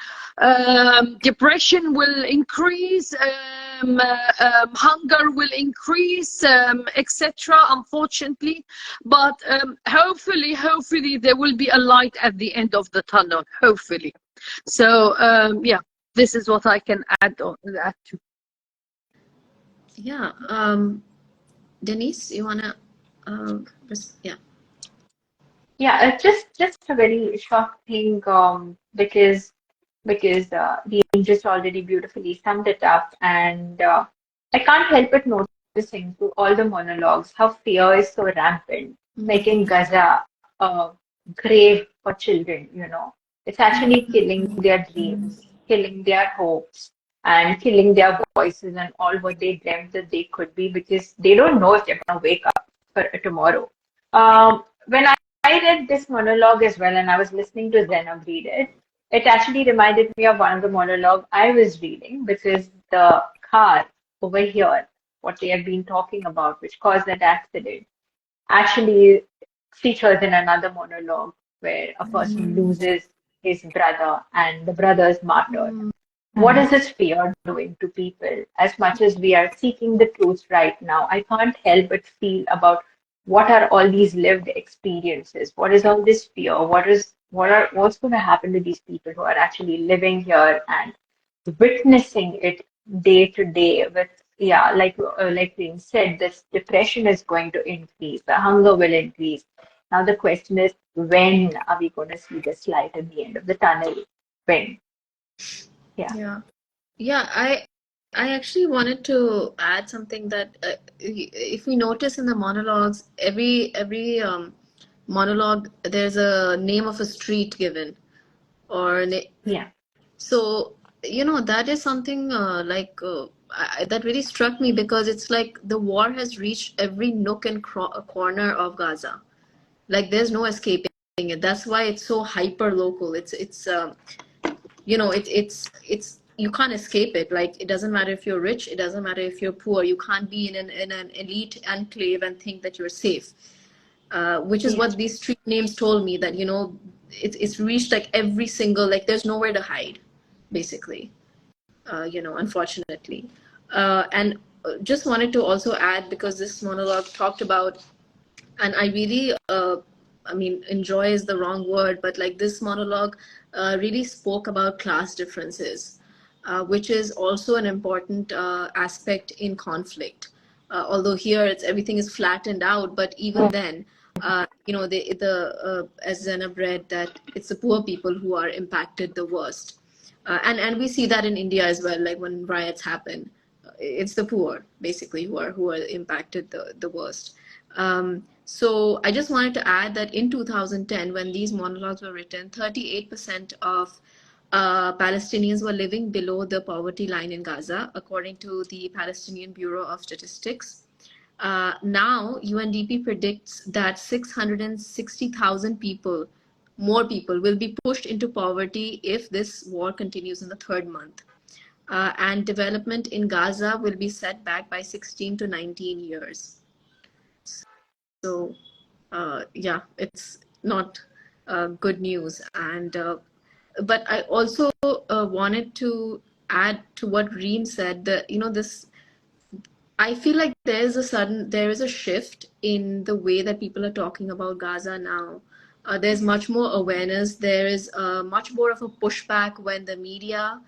Depression will increase, hunger will increase, etc., unfortunately. But hopefully there will be a light at the end of the tunnel, hopefully. So yeah, this is what I can add on that to. Yeah, Denise, you wanna Yeah, just a very short thing, because the just already beautifully summed it up, and I can't help but noticing through all the monologues how fear is so rampant, making Gaza a grave for children, you know. It's actually killing their dreams, killing their hopes, and killing their voices and all what they dreamt that they could be, because they don't know if they're going to wake up for tomorrow. When I read this monologue as well, and I was listening to Zainab read it, it actually reminded me of one of the monologue I was reading, because the car over here, what they have been talking about, which caused that accident, actually features in another monologue where a person loses his brother and the brother is martyred. What is this fear doing to people? As much as we are seeking the truth right now, I can't help but feel about what are all these lived experiences? What is all this fear? What's going to happen to these people who are actually living here and witnessing it day to day with, yeah, like Rim said, this depression is going to increase, the hunger will increase. Now the question is, when are we going to see this light at the end of the tunnel? When? Yeah, I actually wanted to add something that if we notice in the monologues, every monologue there's a name of a street given, or so you know that is something that really struck me, because it's like the war has reached every nook and corner of Gaza. Like there's no escaping it. That's why it's so hyper local. It's you can't escape it. Like it doesn't matter if you're rich, it doesn't matter if you're poor. You can't be in an elite enclave and think that you're safe. Which is what these street names told me, that it's reached like every single, like there's nowhere to hide, basically. Unfortunately. And just wanted to also add, because this monologue talked about, and I really enjoy is the wrong word, but like this monologue really spoke about class differences, which is also an important aspect in conflict. Although here everything is flattened out, but even then, as Zainab read, that it's the poor people who are impacted the worst. And we see that in India as well, like when riots happen, it's the poor basically who are impacted the worst. So I just wanted to add that in 2010, when these monologues were written, 38% of Palestinians were living below the poverty line in Gaza, according to the Palestinian Bureau of Statistics. Now, UNDP predicts that 660,000 people more people will be pushed into poverty if this war continues in the third month. And development in Gaza will be set back by 16 to 19 years. So, yeah, it's not good news. And but I also wanted to add to what Reem said that, you know, this, I feel like there is a shift in the way that people are talking about Gaza now. There's much more awareness. There is much more of a pushback when the media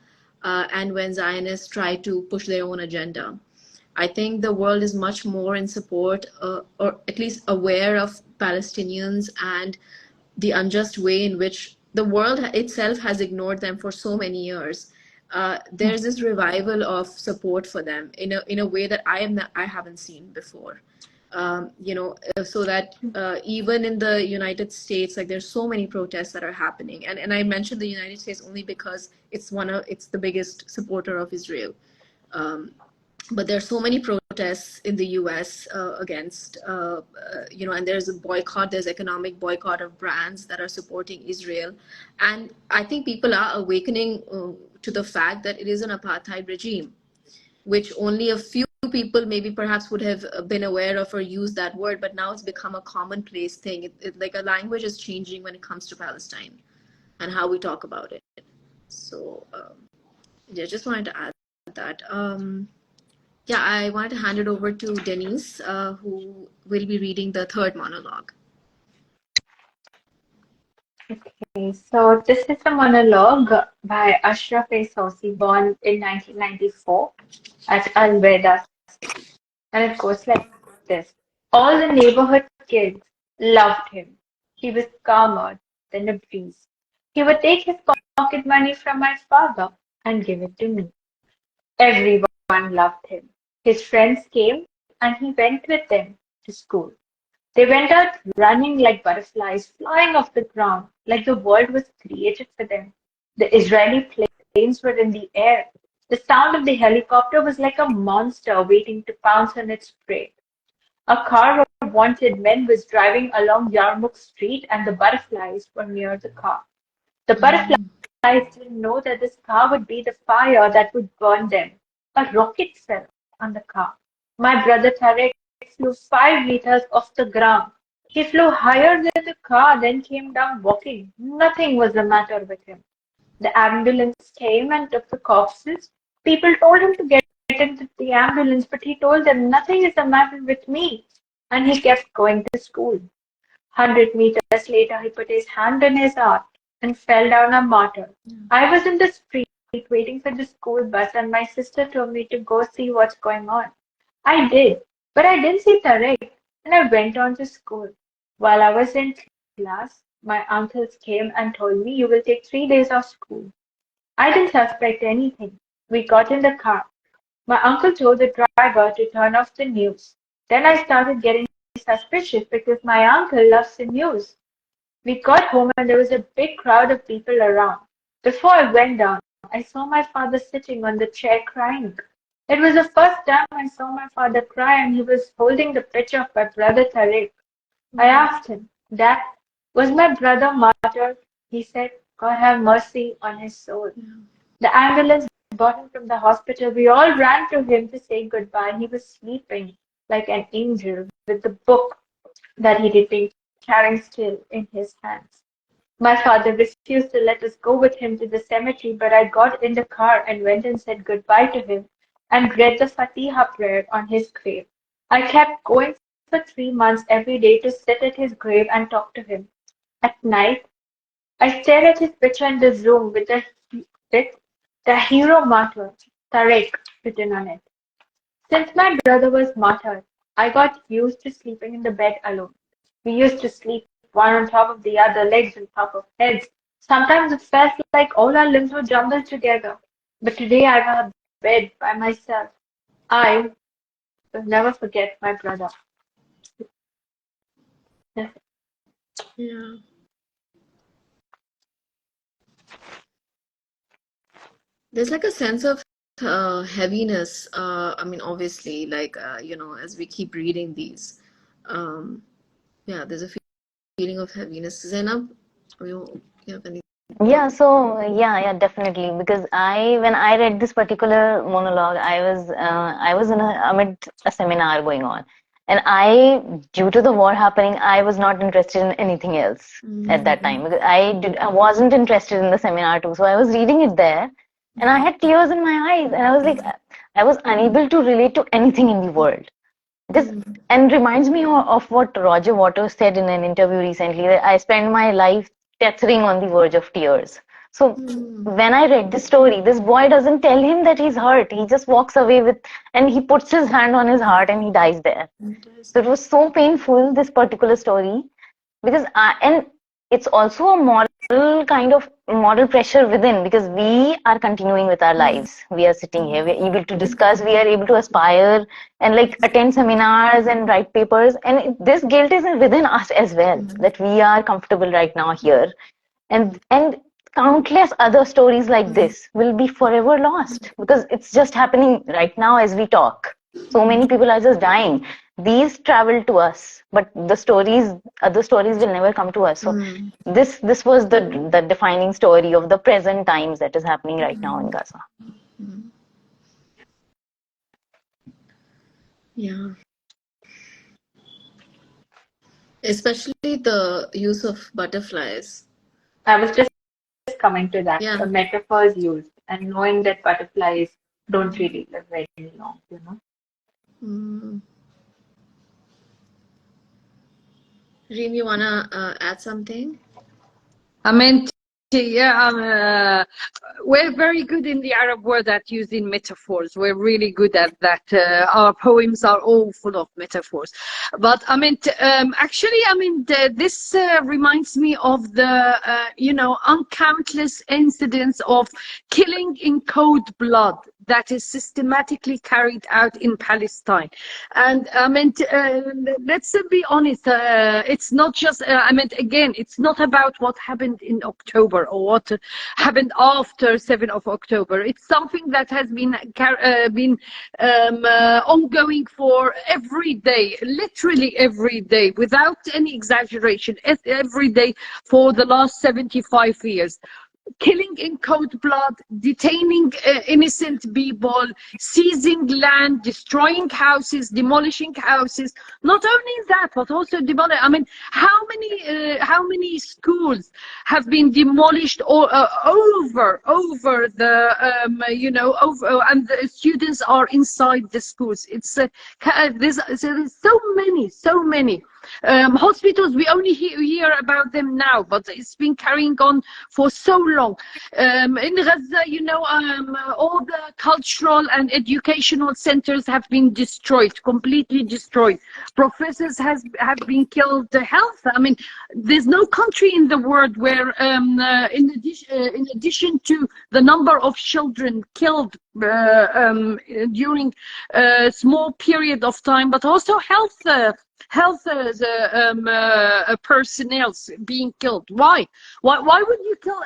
and when Zionists try to push their own agenda. I think the world is much more in support, or at least aware of Palestinians and the unjust way in which the world itself has ignored them for so many years. There's this revival of support for them in a way that I haven't seen before. You know, so that even in the United States, like there's so many protests that are happening, and I mentioned the United States only because it's the biggest supporter of Israel. But there are so many protests in the US against, you know, and there's a boycott, there's economic boycott of brands that are supporting Israel. And I think people are awakening to the fact that it is an apartheid regime, which only a few people maybe perhaps would have been aware of or used that word, but now it's become a commonplace thing. Like a language is changing when it comes to Palestine and how we talk about it. So yeah, just wanted to add that. Yeah, I wanted to hand it over to Denise, who will be reading the third monologue. Okay, so this is a monologue by Ashtar Theatre, born in 1994 at Al-Weda Street. And it goes like this. All the neighborhood kids loved him. He was calmer than a breeze. He would take his pocket money from my father and give it to me. Everyone loved him. His friends came and he went with them to school. They went out running like butterflies, flying off the ground, like the world was created for them. The Israeli planes were in the air. The sound of the helicopter was like a monster waiting to pounce on its prey. A car of wanted men was driving along Yarmouk Street and the butterflies were near the car. The butterflies didn't know that this car would be the fire that would burn them. A rocket fell on the car. My brother Tarek flew 5 meters off the ground. He flew higher than the car, then came down walking. Nothing was the matter with him. The ambulance came and took the corpses. People told him to get into the ambulance, but he told them nothing is the matter with me. And he kept going to school. 100 meters later, he put his hand on his heart and fell down a martyr. I was in the street waiting for the school bus, and my sister told me to go see what's going on. I did, but I didn't see Tarek, and I went on to school. While I was in class, my uncles came and told me you will take 3 days off school. I didn't suspect anything. We got in the car. My uncle told the driver to turn off the news. Then I started getting suspicious because my uncle loves the news. We got home and there was a big crowd of people around. Before I went down, I saw my father sitting on the chair crying. It was the first time I saw my father cry, and he was holding the picture of my brother Tariq. I asked him, Dad, was my brother martyred? He said, God have mercy on his soul. The ambulance brought him from the hospital. We all ran to him to say goodbye. He was sleeping like an angel with the book that he had been carrying still in his hands. My father refused to let us go with him to the cemetery, but I got in the car and went and said goodbye to him and read the Fatiha prayer on his grave. I kept going for 3 months every day to sit at his grave and talk to him. At night, I stared at his picture in the room with the hero martyr, Tariq, written on it. Since my brother was martyred, I got used to sleeping in the bed alone. We used to sleep one on top of the other, legs on top of heads. Sometimes it felt like all our limbs were jumbled together. But today I have a bed by myself. I will never forget my brother. Yeah. There's like a sense of heaviness. I mean, obviously, like, you know, as we keep reading these, yeah, there's a feeling of heaviness. Zainab, You have any? Yeah, so yeah, definitely. Because when I read this particular monologue, I was in amid a seminar going on, and due to the war happening, I was not interested in anything else at that time. Because I wasn't interested in the seminar too. So I was reading it there, and I had tears in my eyes, and I was like, I was unable to relate to anything in the world. Because and reminds me of what Roger Waters said in an interview recently, that I spend my life tethering on the verge of tears. So when I read this story, this boy doesn't tell him that he's hurt. He just walks away and he puts his hand on his heart and he dies there. So it was so painful, this particular story, because and it's also a moral pressure within, because we are continuing with our lives. We are sitting here, we are able to discuss, we are able to aspire and like attend seminars and write papers, and this guilt is within us as well, that we are comfortable right now here, and countless other stories like this will be forever lost because it's just happening right now as we talk. So many people are just dying. These travel to us, but other stories will never come to us. So this was the defining story of the present times that is happening right now in Gaza. Yeah. Especially the use of butterflies. I was just coming to that. Yeah. The metaphors used and knowing that butterflies don't really live very long, you know. Reem, you wanna add something? I mean, yeah, we're very good in the Arab world at using metaphors. We're really good at that. Our poems are all full of metaphors. But I mean, actually, I mean, this reminds me of the, uncountless incidents of killing in cold blood that is systematically carried out in Palestine. And I mean, let's be honest, it's not just, again, it's not about what happened in October or what happened after 7th of October. It's something that has been ongoing for every day, literally every day, without any exaggeration, every day for the last 75 years. Killing in cold blood, detaining innocent people, seizing land, destroying houses, demolishing houses. Not only that, but also demolish. I mean, how many schools have been demolished over the and the students are inside the schools. It's there's so many. Hospitals, we only hear about them now, but it's been carrying on for so long. In Gaza, all the cultural and educational centers have been destroyed, completely destroyed. Professors have been killed. Health, I mean, there's no country in the world where, in addition to the number of children killed during a small period of time, but also health personnel being killed. Why would you kill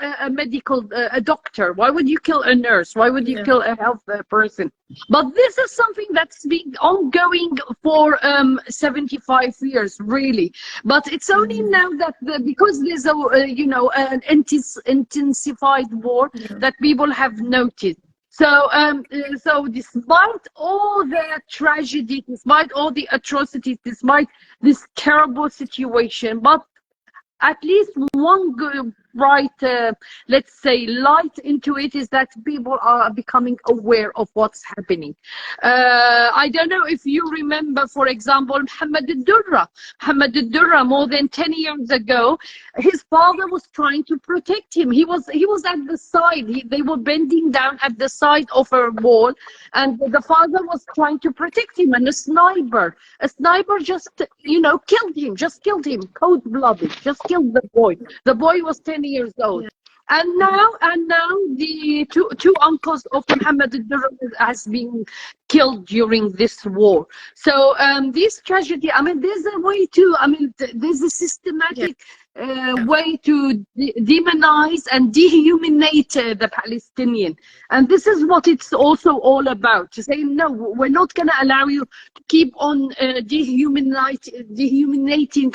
a doctor? Why would you kill a nurse? Why would you kill a health person? But this is something that's been ongoing for 75 years, really. But it's only now that because there's an intensified war that people have noticed. So, so despite all the tragedy, despite all the atrocities, despite this terrible situation, but at least one good, bright, let's say, light into it is that people are becoming aware of what's happening. I don't know if you remember, for example, Mohammed al-Durra, more than 10 years ago, his father was trying to protect him. He was at the side. They were bending down at the side of a wall, and the father was trying to protect him, and a sniper just, killed him, cold-blooded, just killed the boy. The boy was 10 years old. And now the two uncles of Muhammad al-Durra has been killed during this war. So this tragedy, I mean, there's a way to, I mean, there's a systematic way to demonize and dehumanize the Palestinian. And this is what it's also all about, to say, no, we're not going to allow you to keep on dehumanizing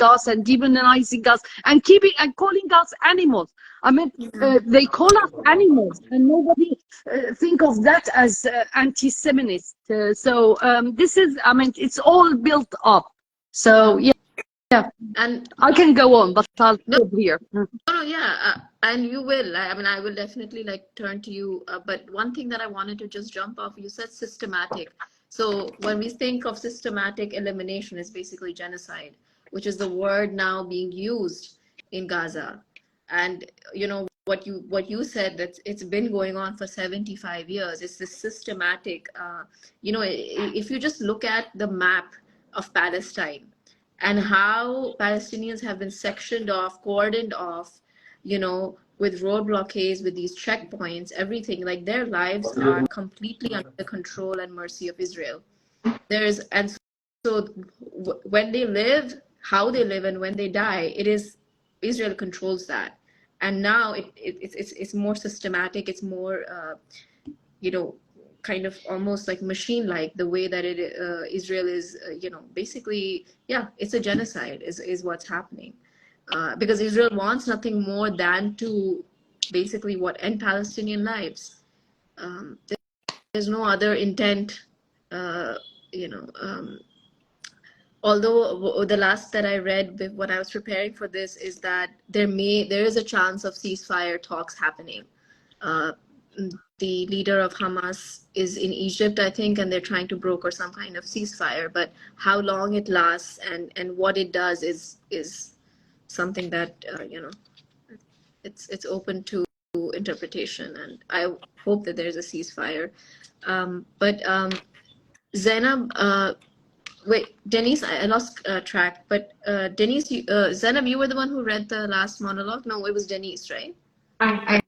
us and demonizing us and calling us animals. I mean, they call us animals, and nobody think of that as anti-Semitist. So this is, I mean, it's all built up. So yeah. Yeah, And I can go on, but I'll no, stop here. no, yeah, and you will. I mean, I will definitely like turn to you. But one thing that I wanted to just jump off, you said systematic. So when we think of systematic elimination, it's basically genocide, which is the word now being used in Gaza. And you know what you said, that it's been going on for 75 years. It's this systematic. You know, if you just look at the map of Palestine and how Palestinians have been sectioned off, cordoned off, you know, with road blockades, with these checkpoints, everything, like their lives are completely under the control and mercy of Israel. And so when they live, how they live, and when they die, it is Israel controls that. And now it's more systematic. It's more, you know, kind of almost like machine-like, the way that Israel is, you know, basically, yeah, it's a genocide is what's happening, because Israel wants nothing more than to basically end Palestinian lives. There's no other intent, you know. Although the last that I read when I was preparing for this is that there is a chance of ceasefire talks happening. The leader of Hamas is in Egypt, I think, and they're trying to broker some kind of ceasefire. But how long it lasts and what it does is something that you know, it's open to interpretation. And I hope that there's a ceasefire. But Zainab, wait, Denise, I lost track. But Denise, Zainab, you were the one who read the last monologue. No, it was Denise, right? I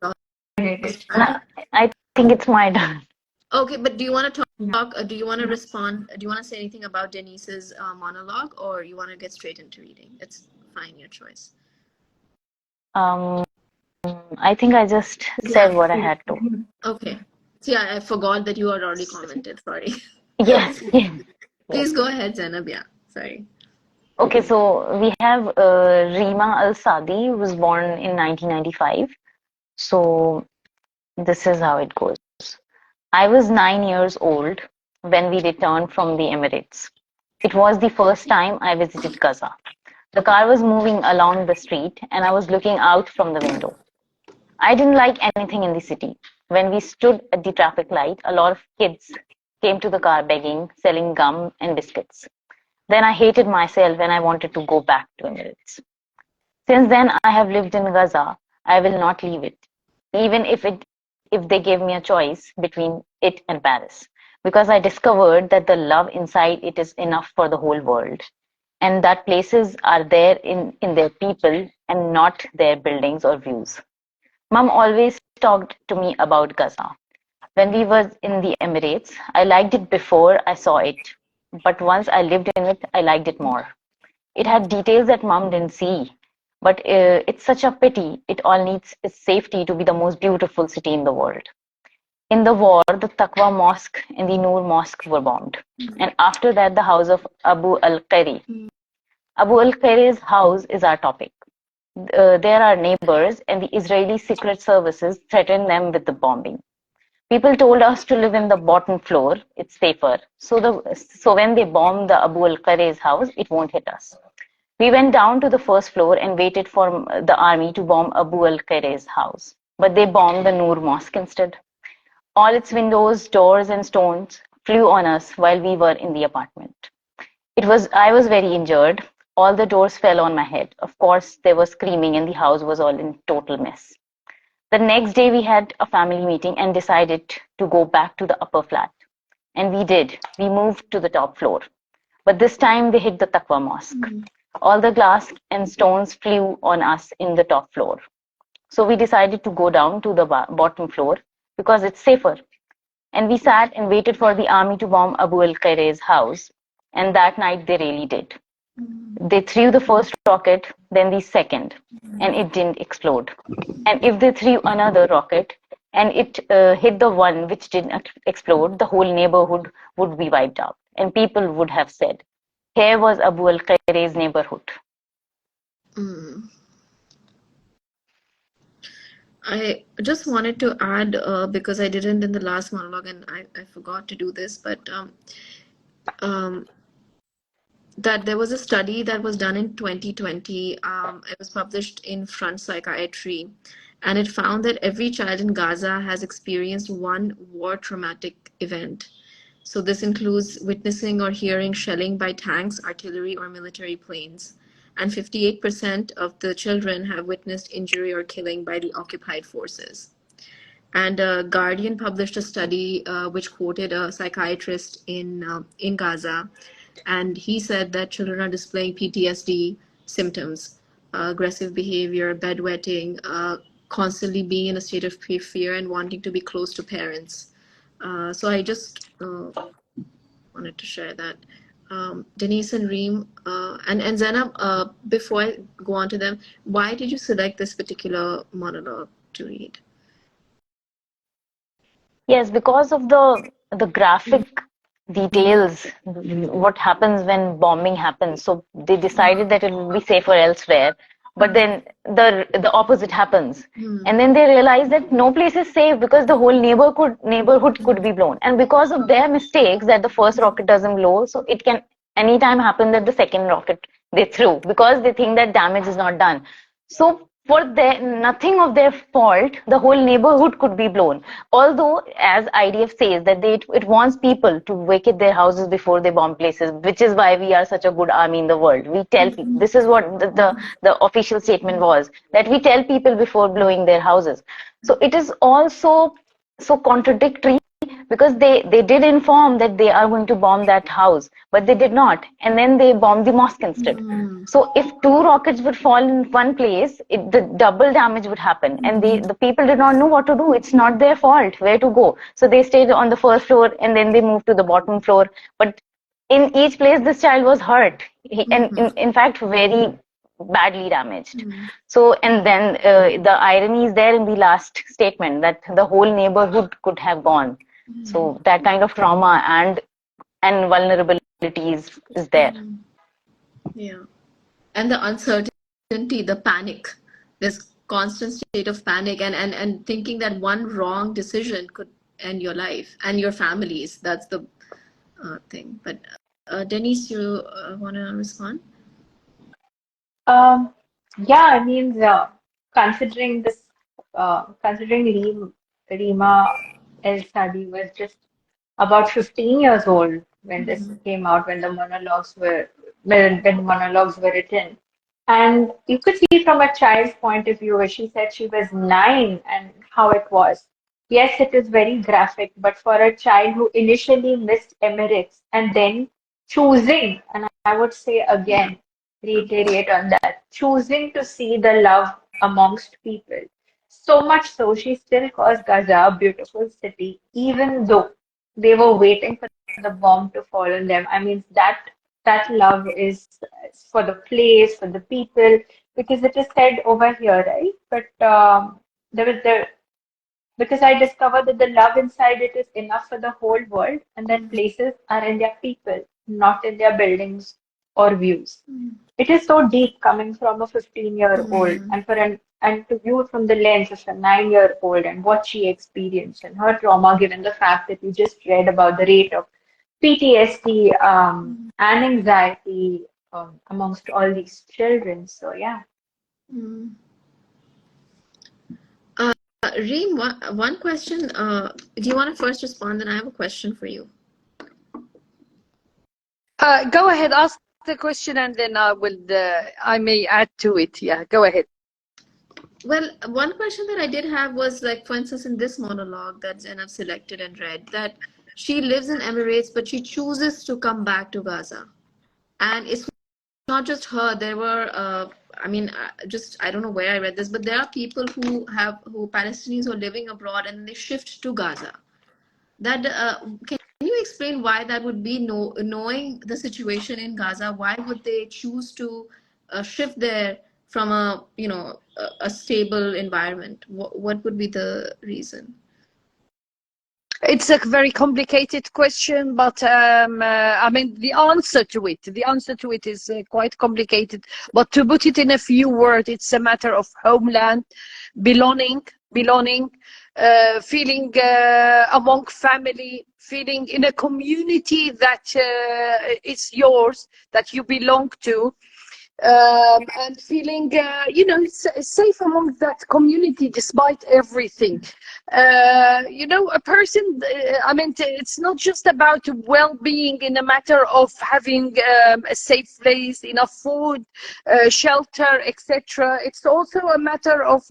read it. I think it's my turn. Okay, but do you want to Yeah. talk? Do you want to respond? Do you want to say anything about Denise's monologue, or you want to get straight into reading? It's fine, your choice. I think I just said what I had to. Okay. See, I forgot that you had already commented. Sorry. Yes, yes. Please go ahead, Zainab. Yeah, sorry. Okay, so we have Rima Al-Sadi, who was born in 1995. So this is how it goes. I was 9 years old when we returned from the Emirates. It was the first time I visited Gaza. The car was moving along the street and I was looking out from the window. I didn't like anything in the city. When we stood at the traffic light, a lot of kids came to the car begging, selling gum and biscuits. Then I hated myself and I wanted to go back to Emirates. Since then, I have lived in Gaza. I will not leave it, even if they gave me a choice between it and Paris, because I discovered that the love inside it is enough for the whole world, and that places are there in their people and not their buildings or views. Mom always talked to me about Gaza. When we were in the Emirates, I liked it before I saw it, but once I lived in it, I liked it more. It had details that Mom didn't see, but it's such a pity. It all needs its safety to be the most beautiful city in the world. In the war, the Taqwa Mosque and the Noor Mosque were bombed. And after that, the house of Abu al-Qairi. Abu al-Qairi's house is our topic. There are neighbors, and the Israeli secret services threatened them with the bombing. People told us to live in the bottom floor. It's safer. So when they bomb the Abu al-Qairi's house, it won't hit us. We went down to the first floor and waited for the army to bomb Abu al-Qairi's house. But they bombed the Noor Mosque instead. All its windows, doors, and stones flew on us while we were in the apartment. I was very injured. All the doors fell on my head. Of course, they were screaming and the house was all in total mess. The next day we had a family meeting and decided to go back to the upper flat. And we did. We moved to the top floor. But this time they hit the Taqwa Mosque. All the glass and stones flew on us in the top floor. So we decided to go down to the bottom floor because it's safer. And we sat and waited for the army to bomb Abu al-Qairi's house. And that night they really did. They threw the first rocket, then the second, and it didn't explode. And if they threw another rocket and it hit the one which didn't explode, the whole neighborhood would be wiped out. And people would have said, here was Abu al-Khaire's neighborhood. Mm. I just wanted to add, because I didn't in the last monologue and I forgot to do this, but um, that there was a study that was done in 2020. It was published in Front Psychiatry, and it found that every child in Gaza has experienced one war traumatic event. So this includes witnessing or hearing shelling by tanks, artillery, or military planes. And 58% of the children have witnessed injury or killing by the occupied forces. And Guardian published a study which quoted a psychiatrist in Gaza, and he said that children are displaying PTSD symptoms, aggressive behavior, bedwetting, constantly being in a state of fear and wanting to be close to parents. So I just wanted to share that. Denise and Reem, and Zainab, before I go on to them, why did you select this particular monologue to read? Yes, because of the graphic details, what happens when bombing happens. So they decided that it would be safer elsewhere, but then the opposite happens, and then they realize that no place is safe because the whole neighborhood could be blown, and because of their mistakes that the first rocket doesn't blow, so it can anytime happen that the second rocket they threw because they think that damage is not done. So for their nothing of their fault, the whole neighborhood could be blown. Although, as IDF says, that it wants people to vacate their houses before they bomb places, which is why we are such a good army in the world. We tell people, this is what the official statement was, that we tell people before blowing their houses. So it is also so contradictory because they did inform that they are going to bomb that house, but they did not, and then they bombed the mosque instead. So if two rockets would fall in one place, the double damage would happen, and the people did not know what to do. It's not their fault where to go, so they stayed on the first floor and then they moved to the bottom floor. But in each place, this child was hurt, and in fact very badly damaged. So, and then the irony is there in the last statement that the whole neighborhood could have gone. So that kind of trauma and vulnerability is there. Yeah. And the uncertainty, the panic, this constant state of panic, and thinking that one wrong decision could end your life and your families. That's the thing. But Denise, you want to respond? Yeah, I mean, considering this, considering Rima El Sadi was just about 15 years old when this came out, when the monologues were when monologues were written. And you could see from a child's point of view, where she said she was 9 and how it was. Yes, it is very graphic, but for a child who initially missed Emirates and then choosing, and I would say again, reiterate on that, choosing to see the love amongst people. So much so, she still calls Gaza a beautiful city, even though they were waiting for the bomb to fall on them. I mean, that love is for the place, for the people, because it is said over here, right? But there was the because I discovered that the love inside it is enough for the whole world, and that places are in their people, not in their buildings or views. It is so deep coming from a 15-year-old, and to view it from the lens of a 9-year-old and what she experienced and her trauma, given the fact that you just read about the rate of PTSD and anxiety amongst all these children. So yeah. Reem, one question. Do you want to first respond? Then I have a question for you. Go ahead, ask the question, and then I may add to it. Yeah, go ahead. Well, one question that I did have was, like, for instance, in this monologue that Zainab selected and read, that she lives in Emirates, but she chooses to come back to Gaza. And it's not just her. There were, I don't know where I read this, but there are people who Palestinians who are living abroad and they shift to Gaza. That can you explain why that would be? Knowing the situation in Gaza, why would they choose to shift there from a a stable environment? What would be the reason? It's a very complicated question, but I mean, the answer to it is quite complicated. But to put it in a few words, it's a matter of homeland, belonging, feeling among family, feeling in a community that is yours, that you belong to. And feeling, safe among that community despite everything. A person, I mean, it's not just about well-being in a matter of having a safe place, enough food, shelter, etc. It's also a matter of,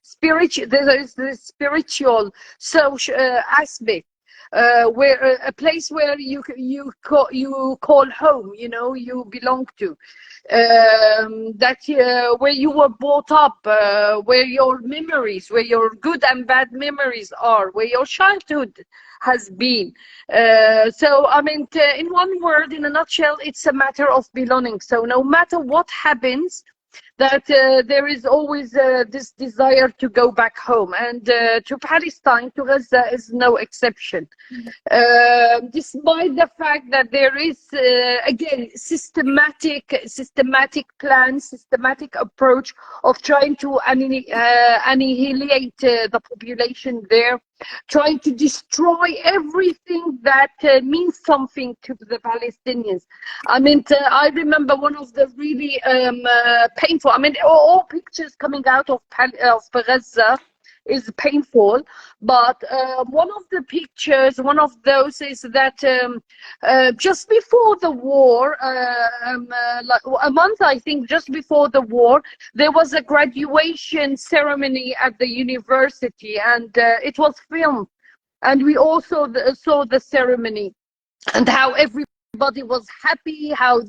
spiritual. There is the spiritual, social aspect. Where a place where you call home, you belong to, where you were brought up, where your memories, where your good and bad memories are, where your childhood has been. So I mean, in one word, in a nutshell, it's a matter of belonging. So no matter what happens, that there is always this desire to go back home, and to Palestine, to Gaza is no exception. Despite the fact that there is again systematic plan, systematic approach of trying to annihilate the population there, trying to destroy everything that means something to the Palestinians. I mean, I remember one of the really painful, I mean, all pictures coming out of Gaza is painful, but one of the pictures, one of those is that just before the war, like a month, I think, just before the war, there was a graduation ceremony at the university, and it was filmed, and we also saw the ceremony and how everybody was happy, how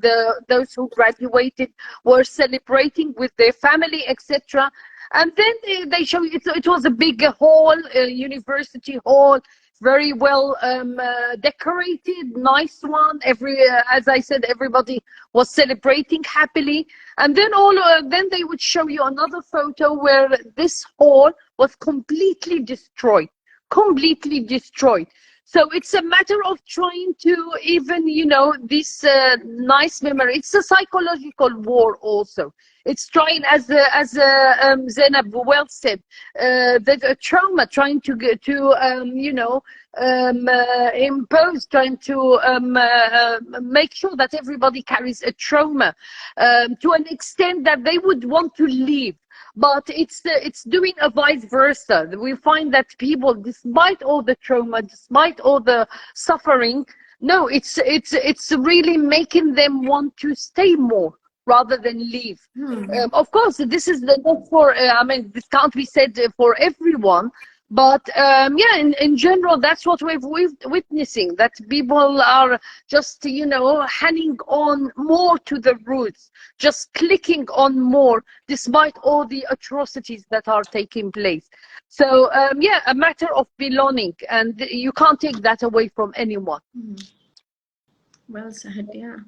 those who graduated were celebrating with their family, etc. And then they show it was a big hall, university hall, very well decorated, nice one. As I said, everybody was celebrating happily. And then then they would show you another photo where this hall was completely destroyed. So it's a matter of trying to even, this nice memory. It's a psychological war also. It's trying, as Zainab well said, that a trauma, trying to get to, impose, trying to make sure that everybody carries a trauma to an extent that they would want to leave. But it's doing a vice versa. We find that people, despite all the trauma, despite all the suffering, no, it's really making them want to stay more rather than leave. Of course, this is not for, I mean, this can't be said for everyone, but yeah, in general, that's what we're witnessing, that people are just, hanging on more to the roots, just clicking on more, despite all the atrocities that are taking place. So, yeah, a matter of belonging, and you can't take that away from anyone. Well said, yeah.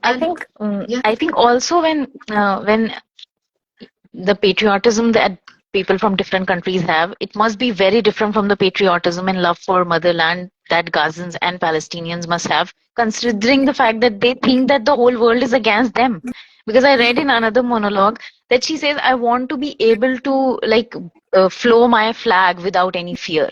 I think also when the patriotism that people from different countries have, it must be very different from the patriotism and love for motherland that Gazans and Palestinians must have, considering the fact that they think that the whole world is against them. Because I read in another monologue that she says, I want to be able to flow my flag without any fear.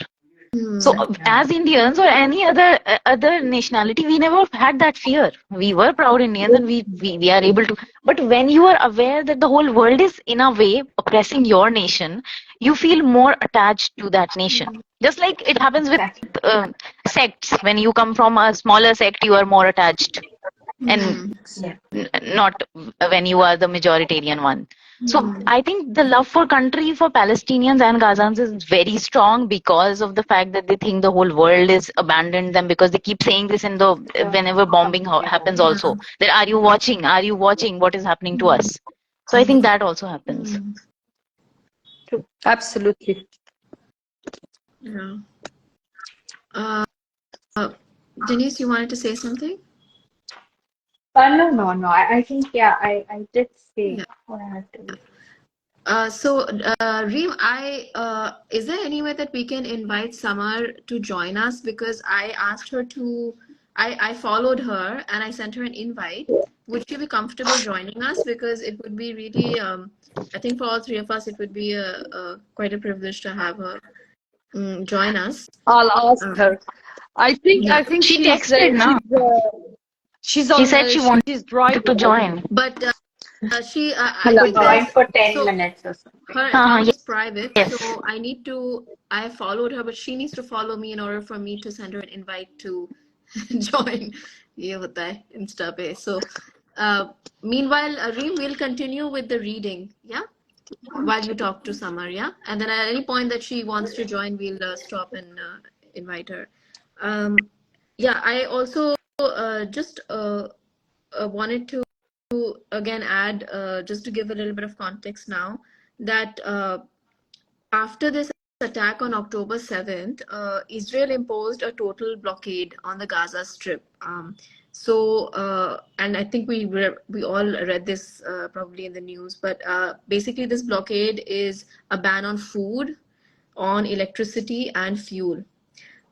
So as Indians or any other nationality, we never had that fear. We were proud Indians, and we are able to. But when you are aware that the whole world is in a way oppressing your nation, you feel more attached to that nation. Just like it happens with sects. When you come from a smaller sect, you are more attached, and not when you are the majoritarian one. So I think the love for country for Palestinians and Gazans is very strong because of the fact that they think the whole world is abandoned them, because they keep saying this in the whenever bombing happens also, that are you watching what is happening to us. So I think that also happens. Absolutely. Yeah. Uh, Denise, you wanted to say something? No. I think, yeah, I did say Yeah. what I had to. Reem, is there any way that we can invite Samar to join us? Because I asked her to, I followed her and I sent her an invite. Would she be comfortable joining us? Because it would be really, I think for all three of us, it would be quite a privilege to have her join us. I'll ask Um, her. I think yeah, She texted now. she's She on said she wanted she's driving, to I think. join. but I Hello. To think there's join for 10 so minutes or something. her account Yes, is private, yes. so I followed her, but she needs to follow me in order for me to send her an invite to join. ये होता है Insta पे. So, meanwhile, Reem will continue with the reading, yeah, while you talk to Samar, yeah, and then at any point that she wants to join, we'll stop and invite her. Yeah, I also just wanted to again add, just to give a little bit of context now, that after this attack on October 7th, Israel imposed a total blockade on the Gaza Strip. And I think we all read this probably in the news, but basically this blockade is a ban on food, on electricity and fuel.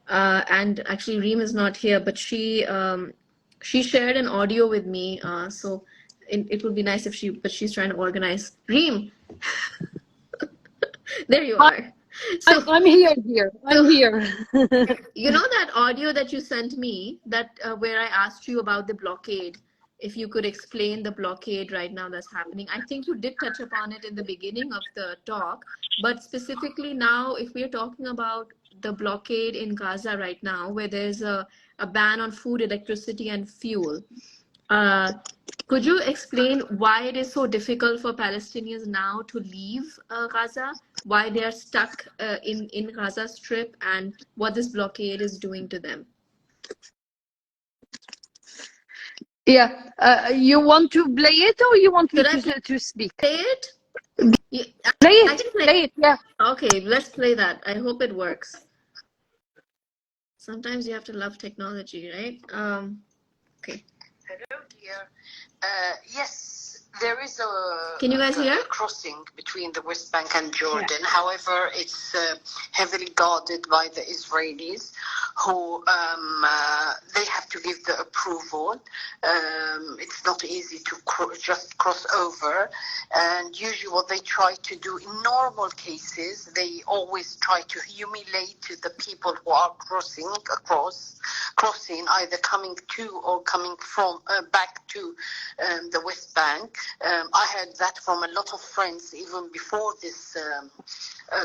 And actually, Reem is not here, but she shared an audio with me. So it would be nice if but she's trying to organize. Reem, there you are. So, I'm here, dear. I'm so here. you know that audio that you sent me, that where I asked you about the blockade, if you could explain the blockade right now that's happening. I think you did touch upon it in the beginning of the talk, but specifically now, if we're talking about the blockade in Gaza right now, where there's a ban on food, electricity, and fuel, uh, could you explain why it is so difficult for Palestinians now to leave Gaza? Why they are stuck in Gaza Strip, and what this blockade is doing to them? Yeah. You want to play it or you want me Should I to speak? play it? Yeah, Play I it. can play. Play it. Yeah. Okay, let's play that. I hope it works. Sometimes you have to love technology, right? Okay. Hello, dear. Yes, there is a Can you guys hear? Crossing between the West Bank and Jordan. Yeah. However, it's heavily guarded by the Israelis, who they have to give the approval. It's not easy to just cross over. And usually what they try to do in normal cases, they always try to humiliate the people who are crossing, either coming to or coming from back to the West Bank. I heard that from a lot of friends even before this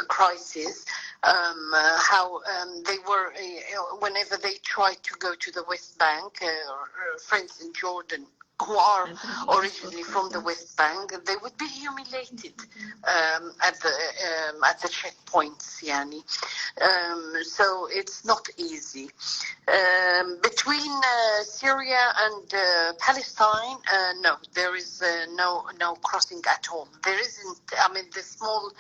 crisis, how they were, whenever they tried to go to the West Bank, friends in Jordan who are originally from the West Bank, they would be humiliated at the checkpoints, yani. So it's not easy. Between Syria and Palestine, no, there is no crossing at all. There isn't. I mean, the small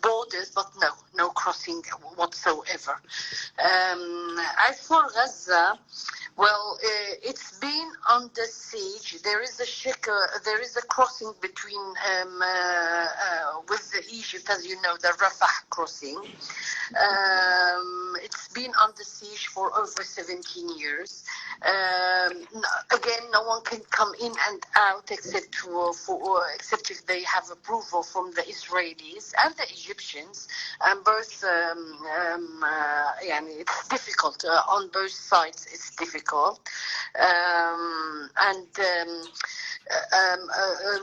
borders, but no crossing whatsoever. As for Gaza, well, it's been under siege. There is a crossing between with Egypt, as you know, the Rafah crossing. It's been under siege for over 17 years. Again, no one can come in and out except if they have approval from the Israelis and the Egyptians. And both, it's difficult on both sides. It's difficult.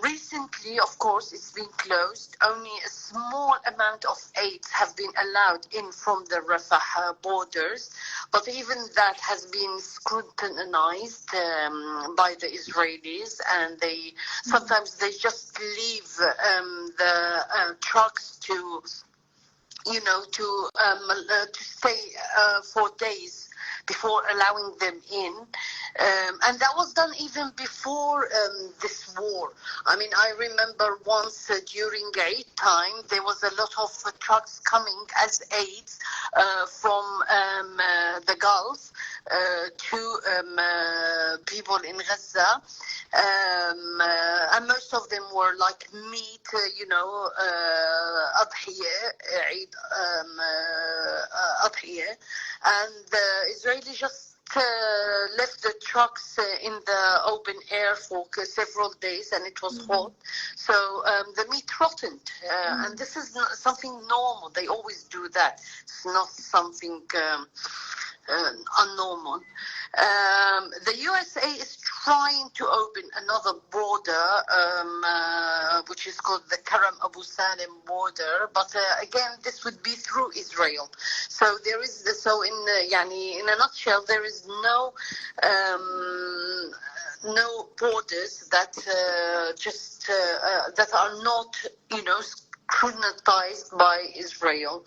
Recently, of course, it's been closed. Only a small amount of aid have been allowed in from the Rafah borders, but even that has been scrutinized by the Israelis, and sometimes they just leave the trucks to stay for days before allowing them in. And that was done even before this war. I mean, I remember once during Eid time, there was a lot of trucks coming as aids from the Gulf to people in Gaza. And most of them were like meat, أضحية, Eid أضحية. And the Israeli just left the trucks in the open air for several days, and it was hot, so the meat rotted, and this is not something normal. They always do that. It's not something unnormal. The USA is trying to open another border, which is called the Karam Abu Salim border, but again, this would be through Israel. So there is, in a nutshell, there is no borders that that are not, scrutinized by Israel,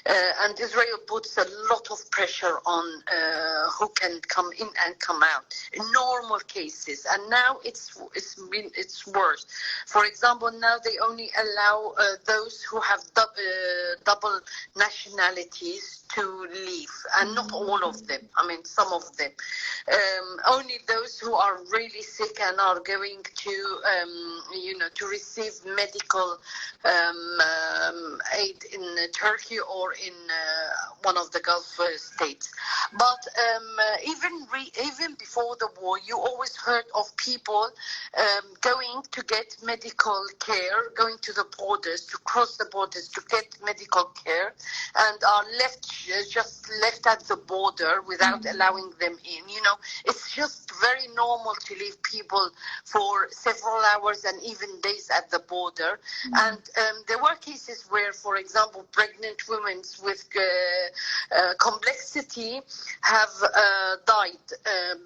and Israel puts a lot of pressure on who can come in and come out in normal cases, and now it's worse. For example, now they only allow those who have double nationalities to leave, and not all of them. I mean, some of them. Only those who are really sick and are going to, to receive medical aid in Turkey or in one of the Gulf states. But even before the war, you always heard of people going to get medical care, going to the borders, to cross the borders to get medical care, and are just left at the border without allowing them in. It's just very normal to leave people for several hours and even days at the border. And there were cases where, for example, pregnant women with complexity have died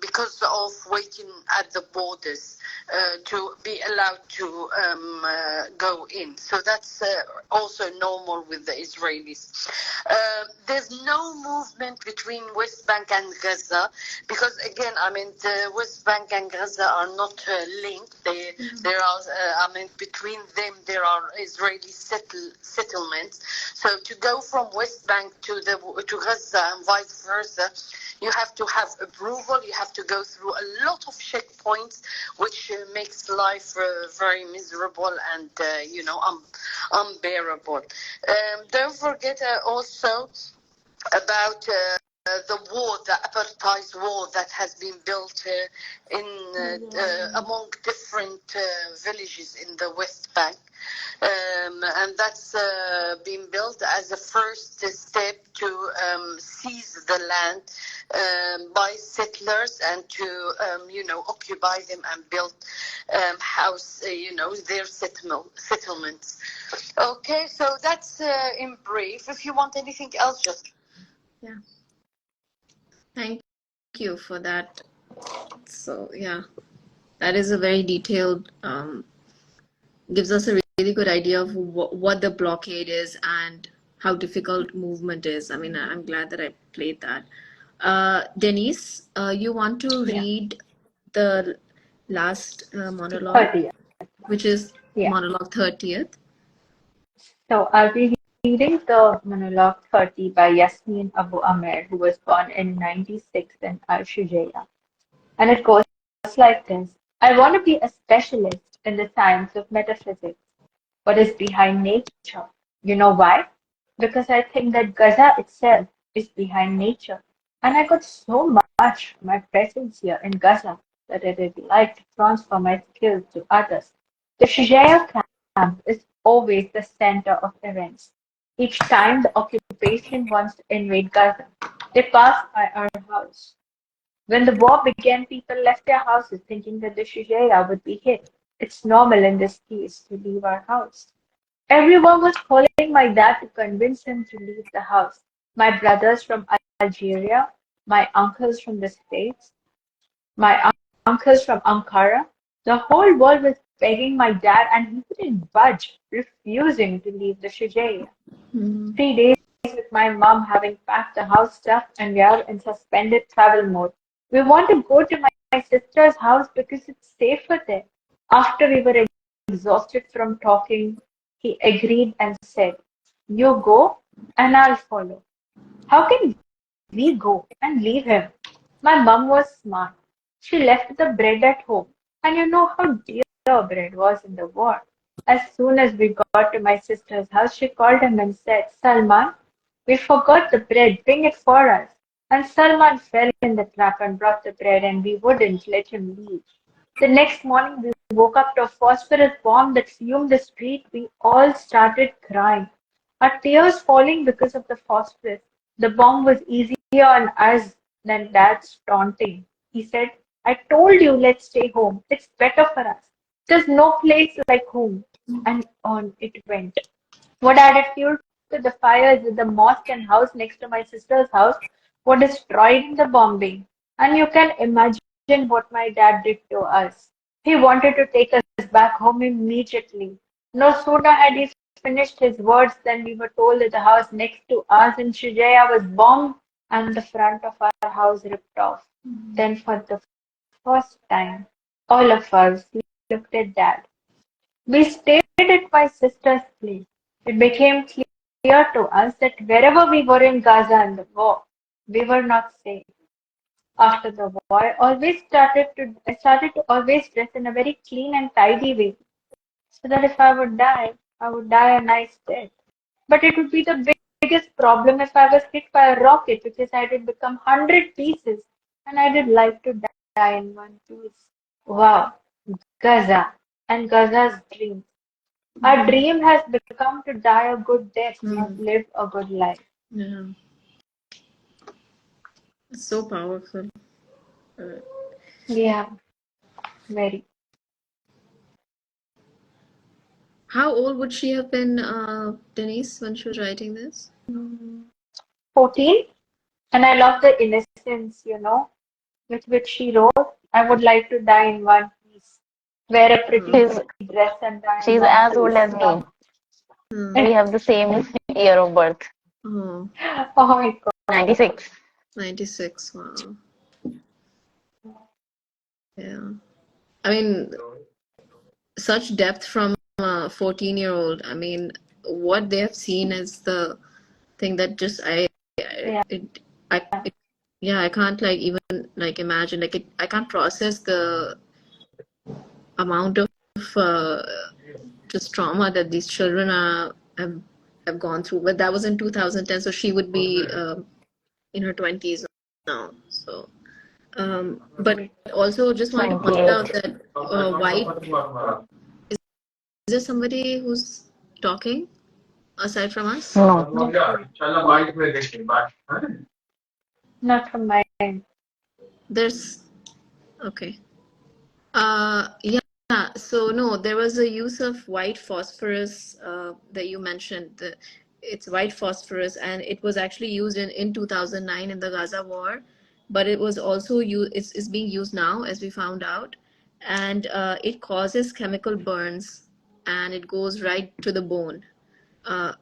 because of waiting at the borders to be allowed to go in. So that's also normal with the Israelis. There's no movement between West Bank and Gaza because, again, I mean, the West Bank and Gaza are not linked. There are, between them there are Israeli settlements. So to go from West Bank to Gaza and vice versa, you have to have approval. You have to go through a lot of checkpoints, which makes life very miserable and unbearable. Don't forget also about the war, the apartheid war that has been built among different villages in the West Bank. And that's been built as a first step to seize the land by settlers and to, occupy them and build their settlements. Okay, so that's in brief. If you want anything else, just... Yeah. Thank you for that. So, yeah, that is a very detailed, gives us a really good idea of what the blockade is and how difficult movement is. I mean, I'm glad that I played that. Denise, you want to read the last monologue, 30th. which is monologue 30th? So I'll be reading the monologue 30 by Yasmin Abu Amer, who was born in 96 in Al-Shujaia. And it goes like this. I want to be a specialist in the science of metaphysics. What is behind nature? You know why? Because I think that Gaza itself is behind nature. And I got so much from my presence here in Gaza that I would like to transfer my skills to others. The Shujaia camp is always the center of events. Each time the occupation wants to invade Gaza, they pass by our house. When the war began, people left their houses thinking that the Shujaia would be hit. It's normal in this case to leave our house. Everyone was calling my dad to convince him to leave the house. My brothers from Algeria, my uncles from the States, my uncles from Ankara. The whole world was begging my dad, and he couldn't budge, refusing to leave the Shujaia. 3 days with my mom having packed the house stuff, and we are in suspended travel mode. We want to go to my my sister's house because it's safer there. After we were exhausted from talking, he agreed and said, "You go and I'll follow." How can we go and leave him? My mum was smart. She left the bread at home. And you know how dear bread was in the war. As soon as we got to my sister's house, she called him and said, "Salman, we forgot the bread. Bring it for us." And Salman fell in the trap and brought the bread, and we wouldn't let him leave. The next morning, we woke up to a phosphorus bomb that fumed the street. We all started crying, our tears falling because of the phosphorus. The bomb was easier on us than Dad's taunting. He said, "I told you, let's stay home. It's better for us. There's no place like home." And on it went. What added fuel to the fire is that the mosque and house next to my sister's house were destroyed in the bombing. And you can imagine what my dad did to us. He wanted to take us back home immediately. No sooner had he finished his words than we were told that the house next to us in Shujaya was bombed and the front of our house ripped off. Then for the first time, all of us looked at Dad. We stayed at my sister's place. It became clear to us that wherever we were in Gaza and the war, we were not safe. After the war, I started to always dress in a very clean and tidy way, so that if I would die a nice death. But it would be the biggest problem if I was hit by a rocket, because I did become 100 pieces, and I did like to die in one piece. Wow, Gaza and Gaza's dream. Our dream has become to die a good death, not live a good life. Yeah, it's so powerful. Yeah, very. How old would she have been, Denise, when she was writing this? 14, and I love the innocence, with which she wrote. I would like to die in one piece, wear a pretty She's dress and die in she's one as old as piece. me. Hmm. We have the same year of birth, Oh, Oh my God. 96. 96. Wow. Yeah. I mean, such depth from a 14-year-old. I mean, what they have seen is the thing that just Yeah. yeah, I can't like even like imagine I can't process the amount of uh, just trauma that these children have gone through. But that was in 2010, so she would be in her 20s now. So, but also just wanted to point 28. out that white, is there somebody who's talking aside from us? No. Not from my end. There's okay. Yeah. So no, there was a use of white phosphorus that you mentioned. It's white phosphorus, and it was actually used in 2009 in the Gaza war, but it was also used. It's being used now, as we found out, and it causes chemical burns, and it goes right to the bone.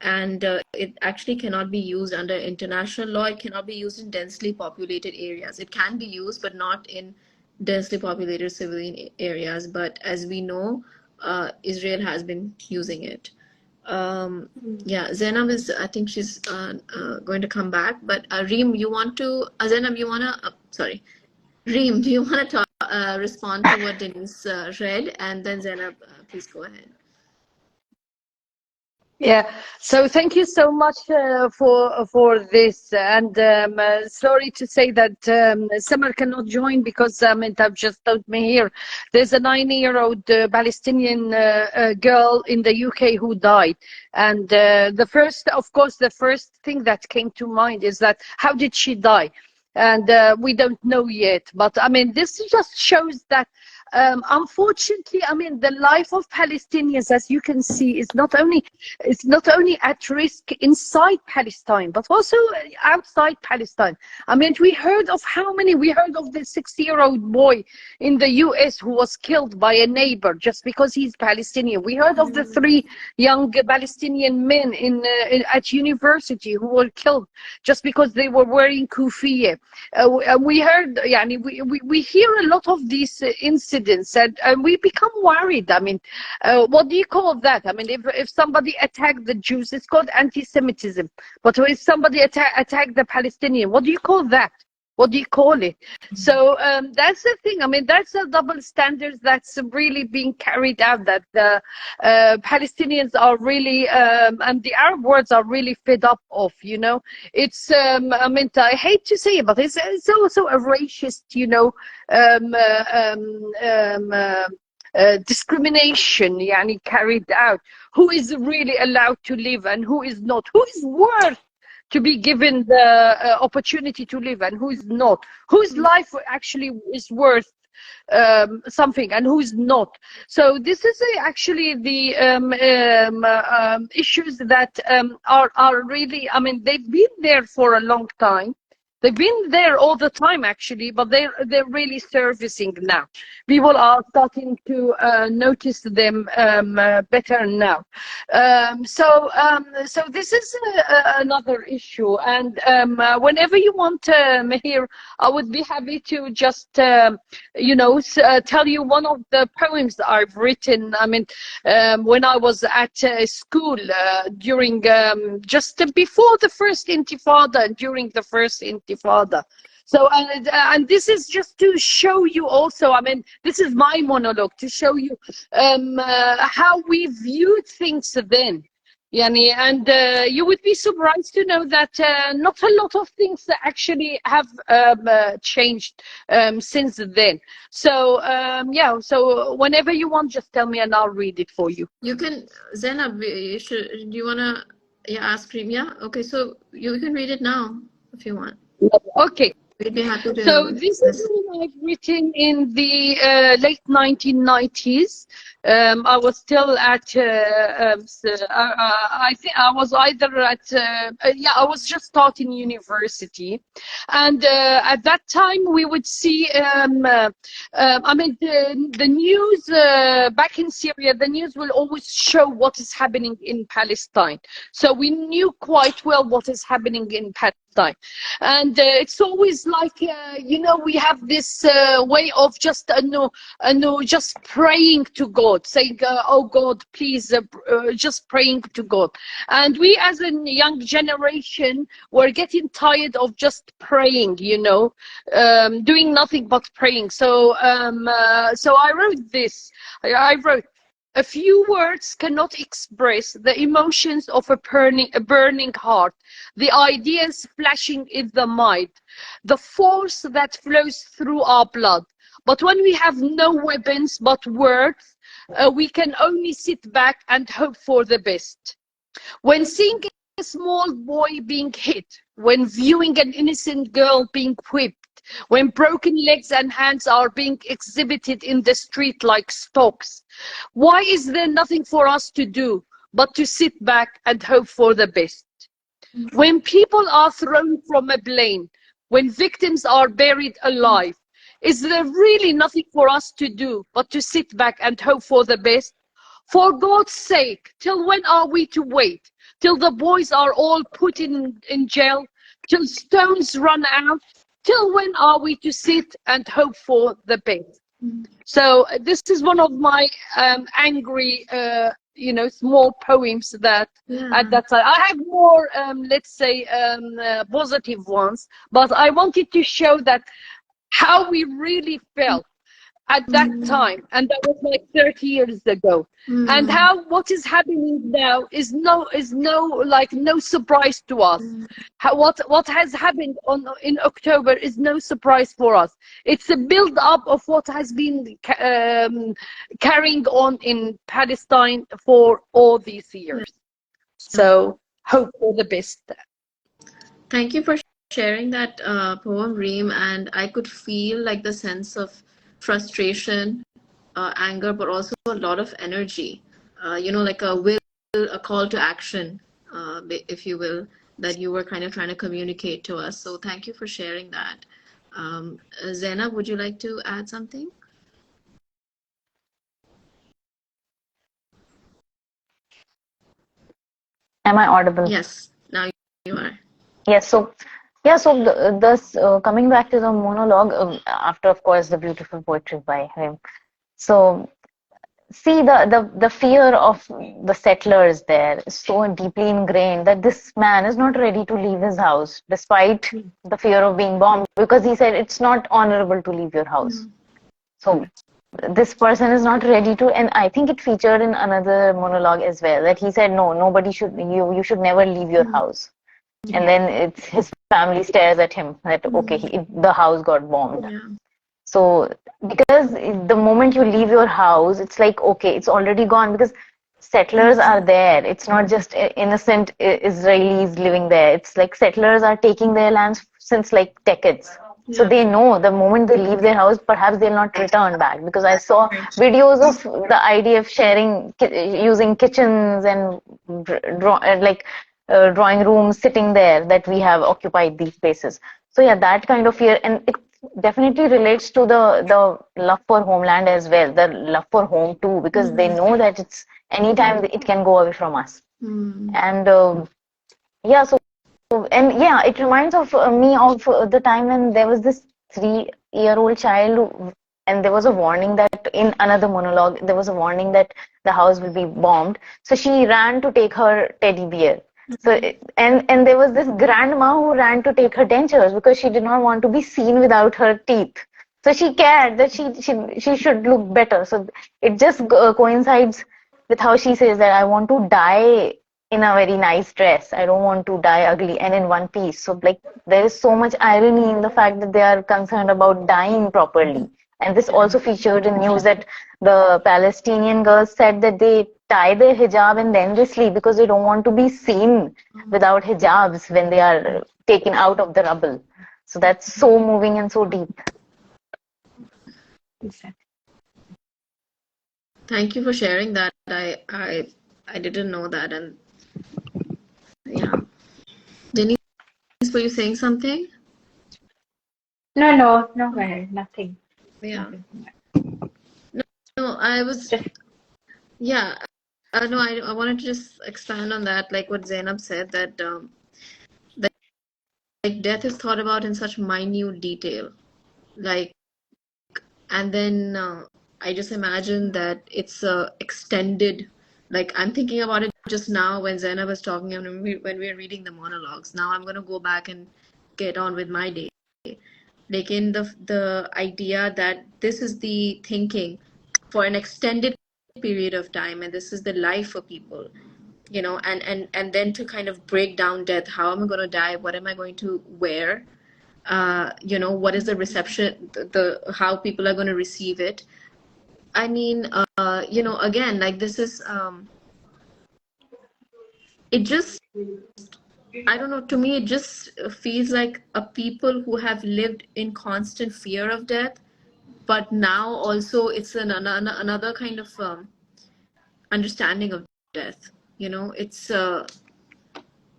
And it actually cannot be used under international law. It cannot be used in densely populated areas. It can be used, but not in densely populated civilian areas. But as we know, Israel has been using it. Yeah, Zainab is, I think she's going to come back. But Reem, you want to, Zainab, you want to, sorry, Reem, do you want to respond to what Denise read? And then Zainab, please go ahead. Yeah, so thank you so much for this, and sorry to say that Summer cannot join because I've just told me here there's a 9-year-old Palestinian girl in the UK who died, and of course, the first thing that came to mind is that how did she die? And we don't know yet, but I mean, this just shows that unfortunately, I mean, the life of Palestinians, as you can see, is not only at risk inside Palestine, but also outside Palestine. I mean, we heard of the 60-year-old boy in the US who was killed by a neighbor just because he's Palestinian. We heard of the 3 young Palestinian men at university who were killed just because they were wearing kufiya. We heard, we hear a lot of these incidents, and we become worried. I mean, what do you call that? I mean, if somebody attacked the Jews, it's called anti-Semitism. But if somebody attacked the Palestinian, what do you call that? What do you call it? So that's the thing. I mean, that's a double standard that's really being carried out, that the Palestinians are really, and the Arab worlds are really fed up of, you know. It's, I mean, I hate to say it, but it's also a racist, you know, discrimination carried out. Who is really allowed to live and who is not? Who is worth to be given the opportunity to live and who is not? Whose life actually is worth something and who's not? So this is actually the issues that are really, I mean, they've been there for a long time. They've been there all the time, actually, but they're really surfacing now. People are starting to notice them better now. So this is another issue. And whenever you want, Mahir, I would be happy to just, you know, tell you one of the poems I've written. I mean, when I was at school during just before the first Intifada and during the first Intifada. So, and this is just to show you also, I mean, this is my monologue to show you how we viewed things then. Yani, and you would be surprised to know that not a lot of things actually have changed since then. So, yeah, so whenever you want, just tell me and I'll read it for you. You can, Zainab, do you want to ask Rim? Yeah? Okay, so you can read it now if you want. Okay. We'd be happy to. So this is what I've written in the late 1990s. I was still at, I think I was either at, I was just starting university. And at that time we would see, I mean, the news back in Syria, the news will always show what is happening in Palestine. So we knew quite well what is happening in Palestine. And it's always like, you know, we have this way of just, just praying to God, saying, oh God, please, just praying to God. And we as a young generation were getting tired of just praying, you know, doing nothing but praying. So, so I wrote this. I wrote, a few words cannot express the emotions of a burning heart, the ideas flashing in the mind, the force that flows through our blood. But when we have no weapons but words, we can only sit back and hope for the best. When seeing a small boy being hit, when viewing an innocent girl being whipped, when broken legs and hands are being exhibited in the street like stocks, why is there nothing for us to do but to sit back and hope for the best? When people are thrown from a plane, when victims are buried alive, is there really nothing for us to do but to sit back and hope for the best? For God's sake, till when are we to wait? Till the boys are all put in jail? Till stones run out? Till when are we to sit and hope for the best? So this is one of my angry, you know, small poems that at that time. I have more, let's say, positive ones, but I wanted to show that how we really felt at that time, and that was like 30 years ago, and how what is happening now is no surprise to us. How what has happened in October is no surprise for us. It's a build up of what has been carrying on in Palestine for all these years. So hope for the best. Thank you for sharing that poem, Reem, and I could feel like the sense of frustration anger, but also a lot of energy. Like a will, a call to action, if you will, that you were kind of trying to communicate to us. So thank you for sharing that. Zainab, would you like to add something? Am I audible? Yes, now you are. Yes. So, yeah. So, coming back to the monologue, after, of course, the beautiful poetry by him. So, see, the fear of the settlers there is so deeply ingrained that this man is not ready to leave his house despite the fear of being bombed, because he said it's not honorable to leave your house. So this person is not ready to, and I think it featured in another monologue as well, that he said, no, nobody should, you should never leave your house. And then it's his family stares at him that, okay, the house got bombed. Yeah. So, because the moment you leave your house, it's like, okay, it's already gone, because settlers are there. It's not just innocent Israelis living there. It's like settlers are taking their lands since like decades. So they know the moment they leave their house, perhaps they'll not return back. Because I saw videos of the IDF sharing, using kitchens and drawing rooms sitting there, that we have occupied these places. So yeah, that kind of fear, and it definitely relates to the love for homeland as well, the love for home too, because they know that it's anytime it can go away from us. And yeah, so and yeah, it reminds of me of the time when there was this 3-year-old child, and there was a warning that in another monologue there was a warning that the house will be bombed. So she ran to take her teddy bear. So and there was this grandma who ran to take her dentures because she did not want to be seen without her teeth. So she cared that she should look better. So it just coincides with how she says that I want to die in a very nice dress. I don't want to die ugly and in one piece. So like there is so much irony in the fact that they are concerned about dying properly. And this also featured in news that the Palestinian girls said that they tie their hijab and then they sleep because they don't want to be seen without hijabs when they are taken out of the rubble. So that's so moving and so deep. Thank you for sharing that. I didn't know that, and yeah. Denise, were you saying something? No, nothing. Yeah. No, I was. Yeah. No, I wanted to just expand on that, like what Zainab said, that that like death is thought about in such minute detail, like, and then I just imagine that it's extended. Like I'm thinking about it just now when Zainab was talking and when we were reading the monologues. Now I'm gonna go back and get on with my day. Like in the idea that this is the thinking for an extended period of time, and this is the life for people, and then to kind of break down death. How am I going to die? What am I going to wear? What is the reception, the how people are going to receive it? I mean, again, like this is it just, I don't know, to me it just feels like a people who have lived in constant fear of death, but now also it's another kind of understanding of death. It's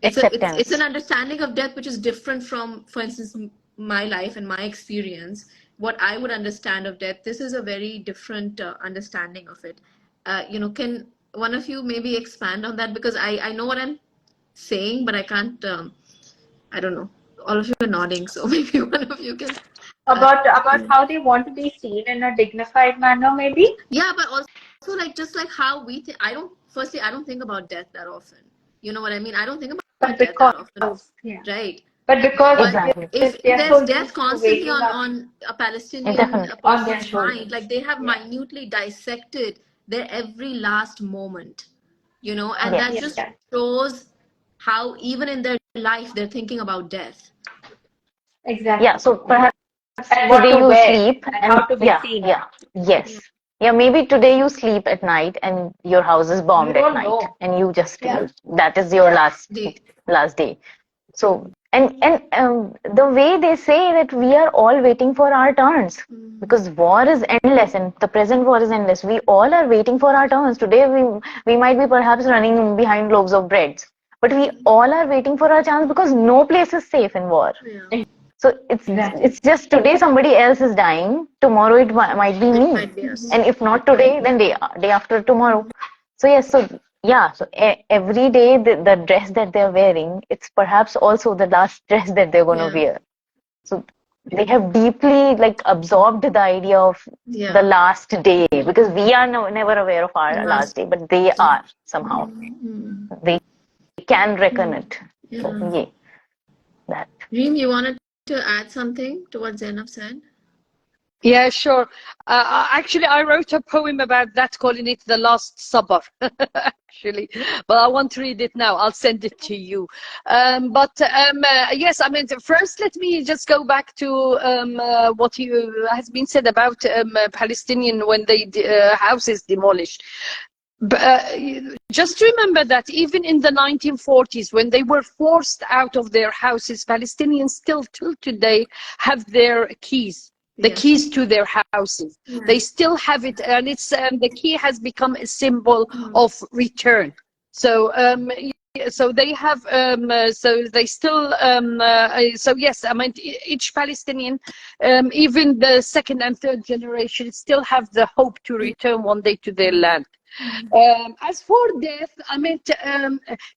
Acceptance. it's an understanding of death which is different from, for instance, my life and my experience. What I would understand of death, this is a very different understanding of it. Can one of you maybe expand on that, because I know what I'm saying, but I can't. I don't know. All of you are nodding, so maybe one of you can. About how they want to be seen in a dignified manner, maybe? Yeah, but also like just like how we think. I don't think about death that often. You know what I mean? I don't think But about death that often, yeah. right? But because But Exactly. if they are there's so death used to constantly waking up on a Palestinian Definitely. on their person's mind, like shoulders. they have Yeah. minutely dissected their every last moment, and that Yes. just shows how even in their life they're thinking about death. Yeah. Exactly. So perhaps And what today to you wear sleep and and how to be yeah, seen. yeah, yes. Yeah, maybe today you sleep at night and your house is You bombed at don't night know. and you just Yeah. that is your last They, last day. So And the way they say that we are all waiting for our turns, because war is endless and the present war is endless. We all are waiting for our turns. Today we might be perhaps running behind loaves of bread, but we all are waiting for our chance because no place is safe in war. Yeah. So it's just today somebody else is dying, tomorrow it might be me, Might be us. and if not today, then day after tomorrow. So yes, so yeah, so every day the dress that they're wearing, it's perhaps also the last dress that they're going to wear. So they have deeply like absorbed the idea of the last day, because we are never aware of our last day, but they are somehow. They can reckon it. So yeah, that. Reem, you wanted to add something to what Zainab said? Yeah, sure. Actually, I wrote a poem about that, calling it The Last Supper, actually. But I won't read it now. I'll send it to you. Yes, I mean, first, let me just go back to what has been said about Palestinian when they houses demolished. Just remember that even in the 1940s, when they were forced out of their houses, Palestinians still till today have their keys. The keys to their houses. They still have it, and it's the key has become a symbol of return. So so they have so they still so yes, I mean each Palestinian, even the second and third generation, still have the hope to return one day to their land. As for death, I mean,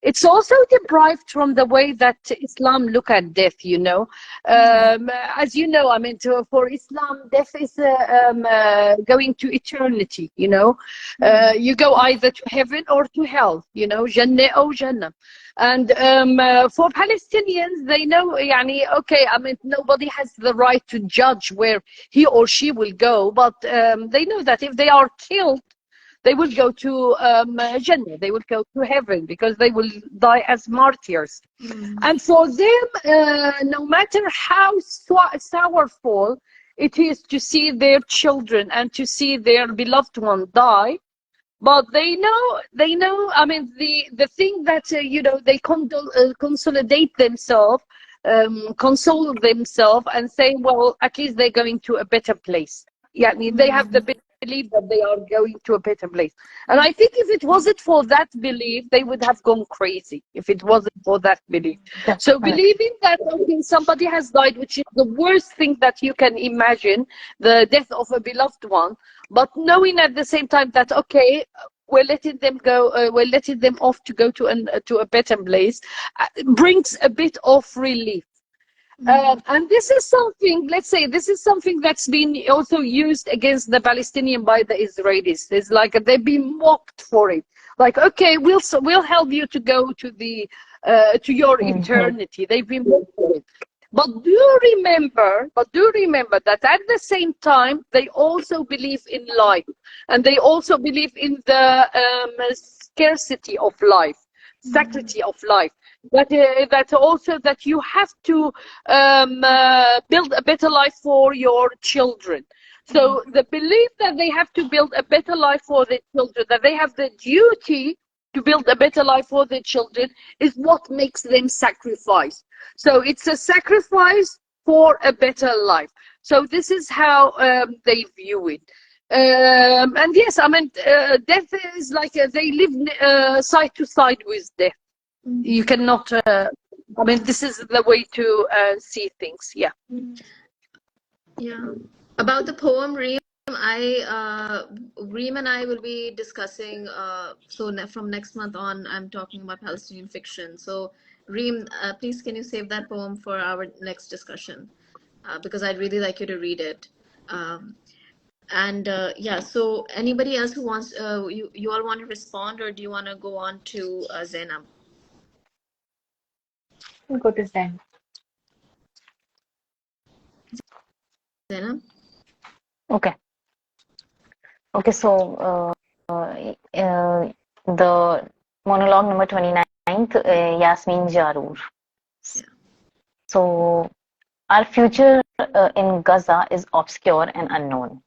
it's also deprived from the way that Islam look at death, you know. As you know, I mean, for Islam, death is going to eternity, you know. You go either to heaven or to hell, you know, Jannah or Jannah. And for Palestinians, they know, yani, okay, I mean, nobody has the right to judge where he or she will go, but they know that if they are killed, they will go to Jannah, they will go to heaven, because they will die as martyrs. And for them, no matter how sorrowful it is to see their children and to see their beloved one die, but they know, I mean, the thing that, you know, they consolidate themselves, console themselves and say, well, at least they're going to a better place. Yeah, I mean, they have the belief that they are going to a better place. And I think if it wasn't for that belief, they would have gone crazy, if it wasn't for that belief. So believing that, okay, somebody has died, which is the worst thing that you can imagine, the death of a beloved one, but knowing at the same time that, okay, we're letting them go, we're letting them off to go to a better place, brings a bit of relief. And this is something, let's say, this is something that's been also used against the Palestinian by the Israelis. It's like they've been mocked for it. Like, okay, we'll help you to go to the to your eternity. They've been mocked for it. But do remember that at the same time, they also believe in life, and they also believe in the scarcity of life, sacredity of life. That also that you have to build a better life for your children. So the belief that they have to build a better life for their children, that they have the duty to build a better life for their children, is what makes them sacrifice. So it's a sacrifice for a better life. So this is how they view it. And yes, I mean, death is like they live side to side with death. You cannot, I mean, this is the way to see things. Yeah. Yeah. About the poem, Reem, Reem and I will be discussing, from next month on, I'm talking about Palestinian fiction. So Reem, please can you save that poem for our next discussion? Because I'd really like you to read it. Yeah, so anybody else who wants, you all want to respond, or do you want to go on to Zainab? We'll go to Zen. Zainab? Okay. Okay, so the monologue number 29th, Yasmin Jarur. Yeah. So our future in Gaza is obscure and unknown,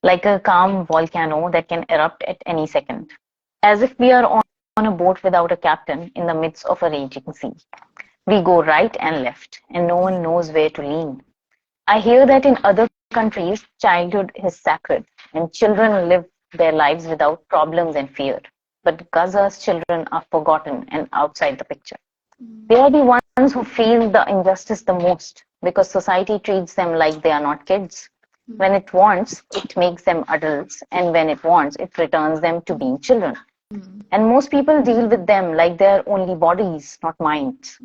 like a calm volcano that can erupt at any second, as if we are on a boat without a captain in the midst of a raging sea. We go right and left, and no one knows where to lean. I hear that in other countries, childhood is sacred, and children live their lives without problems and fear. But Gaza's children are forgotten and outside the picture. They are the ones who feel the injustice the most because society treats them like they are not kids. When it wants, it makes them adults, and when it wants, it returns them to being children. And most people deal with them like they are only bodies, not minds.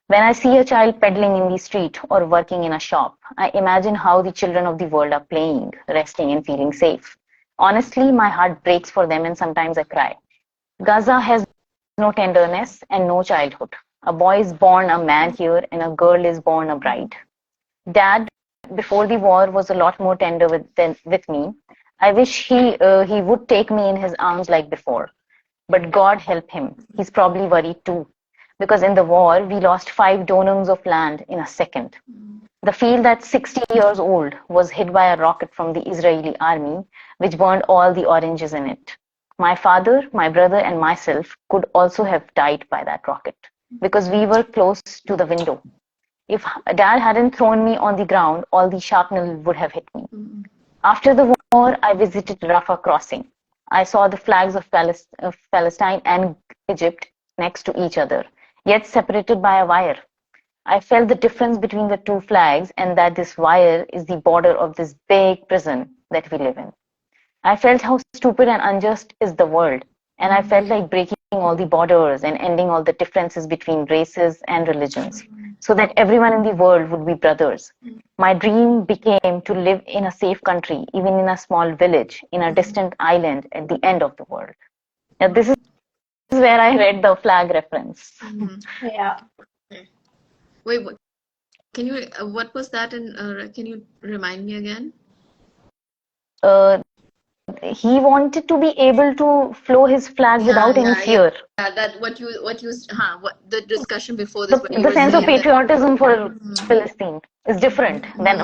When I see a child peddling in the street or working in a shop, I imagine how the children of the world are playing, resting, and feeling safe. Honestly, my heart breaks for them and sometimes I cry. Gaza has no tenderness and no childhood. A boy is born a man here and a girl is born a bride. Dad, before the war, was a lot more tender with me. I wish he would take me in his arms like before. But God help him. He's probably worried too. Because in the war, we lost 5 dwrnms of land in a second. The field that's 60 years old was hit by a rocket from the Israeli army, which burned all the oranges in it. My father, my brother, and myself could also have died by that rocket because we were close to the window. If Dad hadn't thrown me on the ground, all the shrapnel would have hit me. After the war, I visited Rafah crossing. I saw the flags of Palestine and Egypt next to each other, yet separated by a wire. I felt the difference between the two flags and that this wire is the border of this big prison that we live in. I felt how stupid and unjust is the world, and I felt like breaking all the borders and ending all the differences between races and religions, so that everyone in the world would be brothers. My dream became to live in a safe country, even in a small village, in a distant island at the end of the world. Now, this is where I read the flag reference. Yeah. Wait, what? Can you? What was that? Can you remind me again? Uh, he wanted to be able to flow his flag without any fear. Yeah, that what the discussion before this, The, what you the were sense of saying that. patriotism for Palestine is different than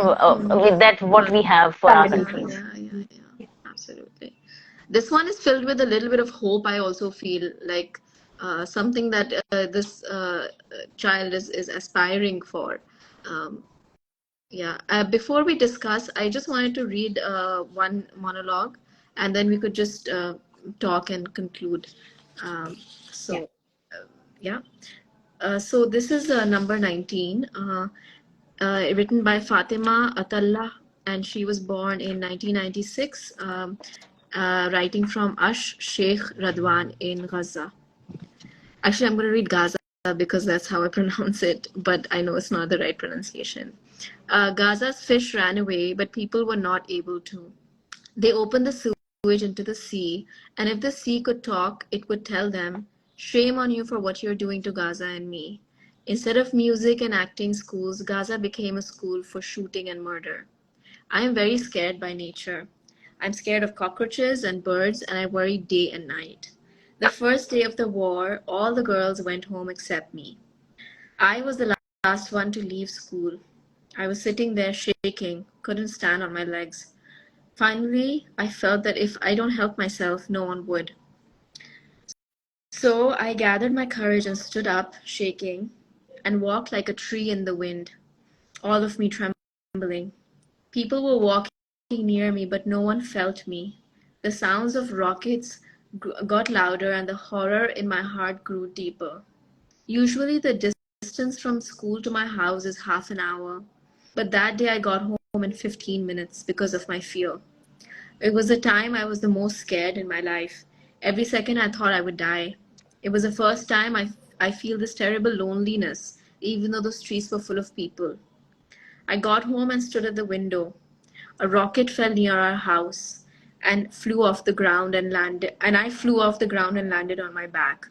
with that what we have for our countries. Yeah, absolutely. This one is filled with a little bit of hope. I also feel like something that this child is aspiring for. Um, yeah. Before we discuss, I just wanted to read one monologue, and then we could just talk and conclude. Um, so, yeah. So this is number 19, written by Fatima Atallah, and she was born in 1996, writing from Ash Sheikh Radwan in Gaza. Actually, I'm going to read Gaza because that's how I pronounce it, but I know it's not the right pronunciation. Gaza's fish ran away, but people were not able to. They opened the sewage into the sea, and if the sea could talk, it would tell them, "Shame on you for what you're doing to Gaza and me." Instead of music and acting schools, Gaza became a school for shooting and murder. I am very scared by nature. I'm scared of cockroaches and birds, and I worry day and night. The first day of the war, all the girls went home except me. I was the last one to leave school. I was sitting there shaking, couldn't stand on my legs. Finally, I felt that if I don't help myself, no one would. So I gathered my courage and stood up, shaking, and walked like a tree in the wind, all of me trembling. People were walking near me, but no one felt me. The sounds of rockets got louder, and the horror in my heart grew deeper. Usually, the distance from school to my house is half an hour, but that day I got home in 15 minutes because of my fear. It was the time I was the most scared in my life. Every second I thought I would die. It was the first time I feel this terrible loneliness, even though the streets were full of people. I got home and stood at the window. A rocket fell near our house and flew off the ground and landed, and I flew off the ground and landed on my back.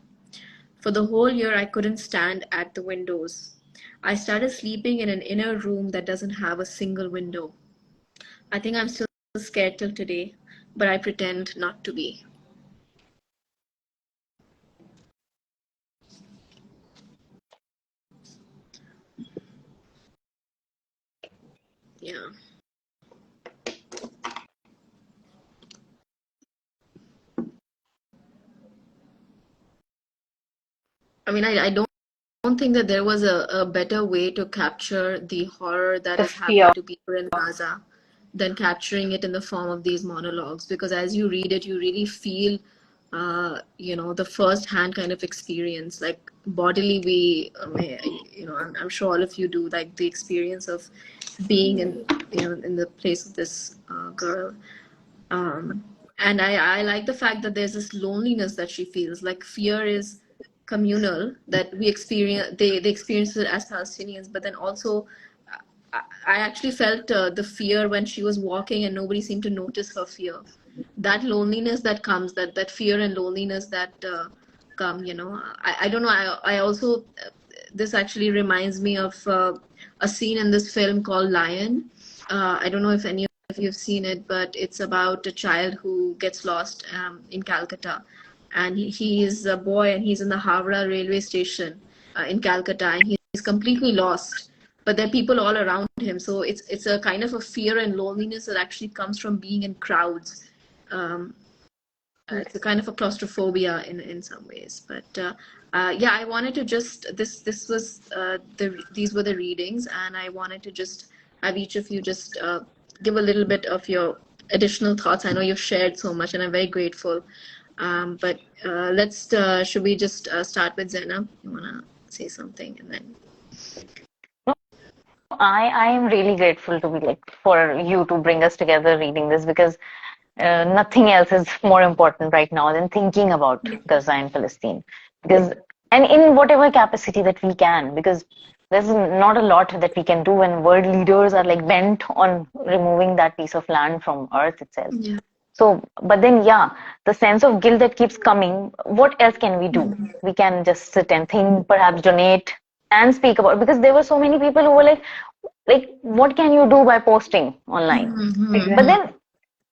For the whole year, I couldn't stand at the windows. I started sleeping in an inner room that doesn't have a single window. I think I'm still scared till today, but I pretend not to be. Yeah. I mean, I don't don't think that there was a better way to capture the horror that The is happening fear. to people in Gaza than capturing it in the form of these monologues. Because as you read it, you really feel, the first-hand kind of experience. Like bodily, I'm sure all of you do. Like the experience of being in the place of this girl. And I like the fact that there's this loneliness that she feels. Like fear is communal, that we experience, they experience it as Palestinians, but then also I actually felt the fear when she was walking and nobody seemed to notice her fear. That loneliness that comes, that fear and loneliness that come, I don't know. I also, this actually reminds me of a scene in this film called Lion. I don't know if any of you have seen it, but it's about a child who gets lost in Calcutta. And he is a boy and he's in the Howrah railway station in Calcutta, and he's completely lost, but there are people all around him. So it's a kind of a fear and loneliness that actually comes from being in crowds. Um, it's a kind of a claustrophobia in some ways. But yeah, I wanted to just this was these were the readings, and I wanted to just have each of you just give a little bit of your additional thoughts. I know you've shared so much, and I'm very grateful. But let's should we just start with Zainab? You wanna say something, and then. I am really grateful to be for you to bring us together reading this, because nothing else is more important right now than thinking about Gaza and Palestine. Because, and in whatever capacity that we can, because there's not a lot that we can do when world leaders are bent on removing that piece of land from earth itself. Yeah. So, but then, yeah, the sense of guilt that keeps coming, what else can we do? We can just sit and think, perhaps donate and speak about, because there were so many people who were like, what can you do by posting online? But then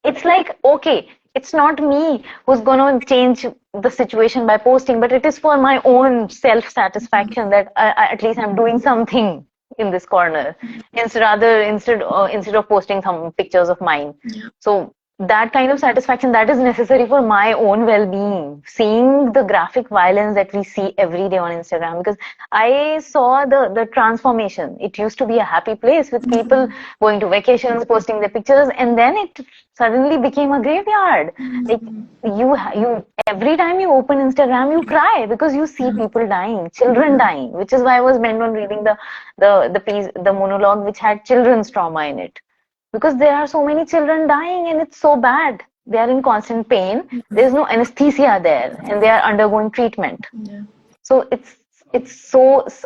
it's okay, it's not me who's going to change the situation by posting, but it is for my own self-satisfaction that at least I'm doing something in this corner, instead of posting some pictures of mine. So that kind of satisfaction that is necessary for my own well-being, seeing the graphic violence that we see every day on Instagram, because I saw the transformation. It used to be a happy place with people going to vacations, posting their pictures, and then it suddenly became a graveyard. Like you every time you open Instagram, you cry because you see people dying, children dying, which is why I was bent on reading the piece, the monologue which had children's trauma in it. Because there are so many children dying and it's so bad. They are in constant pain. There's no anesthesia there, and they are undergoing treatment. So it's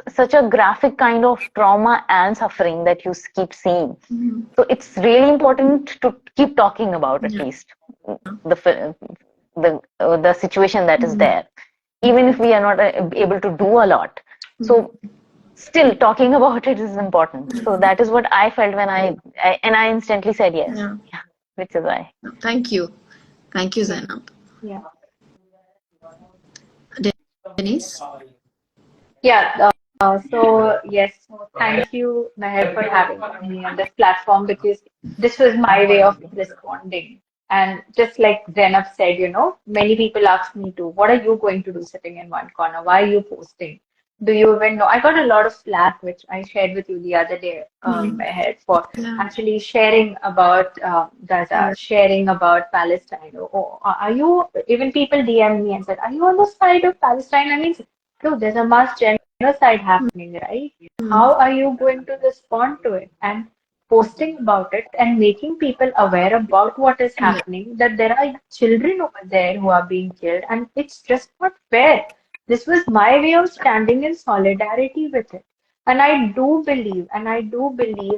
such a graphic kind of trauma and suffering that you keep seeing. So it's really important to keep talking about, at least the situation that is there, even if we are not able to do a lot. So still talking about it is important. So that is what I felt when I instantly said yes. Yeah, which is why. Thank you, Zainab. Yeah. Denise. Yeah. So yes, thank you, Meher, for having me on this platform, because this was my way of responding. And just like Zainab said, many people ask me to, what are you going to do sitting in one corner? Why are you posting? Do you even know? I got a lot of slack, which I shared with you the other day, Meher, for actually sharing about Gaza, sharing about Palestine. Or are you, even people DM me and said, are you on the side of Palestine? I mean, no, there's a mass genocide happening, right? How are you going to respond to it? And posting about it and making people aware about what is happening, that there are children over there who are being killed, and it's just not fair. This was my way of standing in solidarity with it. And I do believe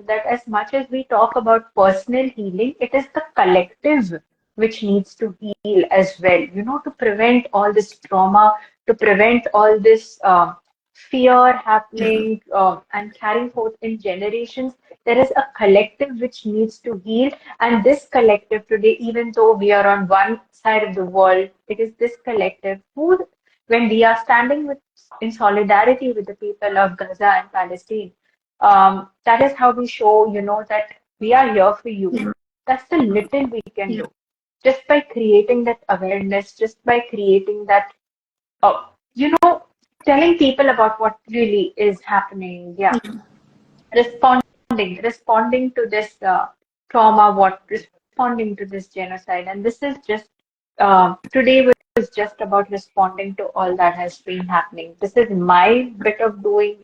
that as much as we talk about personal healing, it is the collective which needs to heal as well, to prevent all this trauma, to prevent all this fear happening and carrying forth in generations. There is a collective which needs to heal. And this collective today, even though we are on one side of the world, it is this collective who, when we are standing in solidarity with the people of Gaza and Palestine, that is how we show, that we are here for you. That's the little we can do. Just by creating that awareness, just by creating that, telling people about what really is happening. Yeah, responding to this trauma, responding to this genocide, and this is just today was just about responding to all that has been happening. This is my bit of doing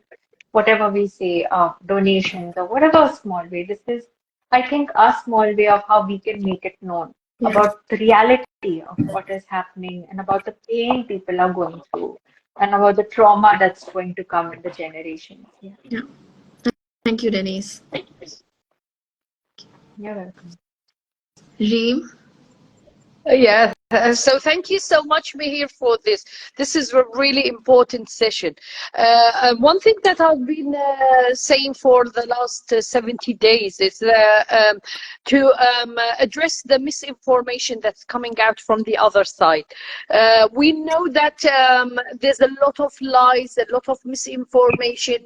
whatever we say, donations or whatever small way. This is, I think, a small way of how we can make it known Yeah. about the reality of what is happening and about the pain people are going through and about the trauma that's going to come in the generations. Yeah. Yeah. Thank you, Denise. You're welcome. Reem? Yeah, so thank you so much, Mihir, for this. This is a really important session. One thing that I've been saying for the last 70 days is to address the misinformation that's coming out from the other side. We know that there's a lot of lies, a lot of misinformation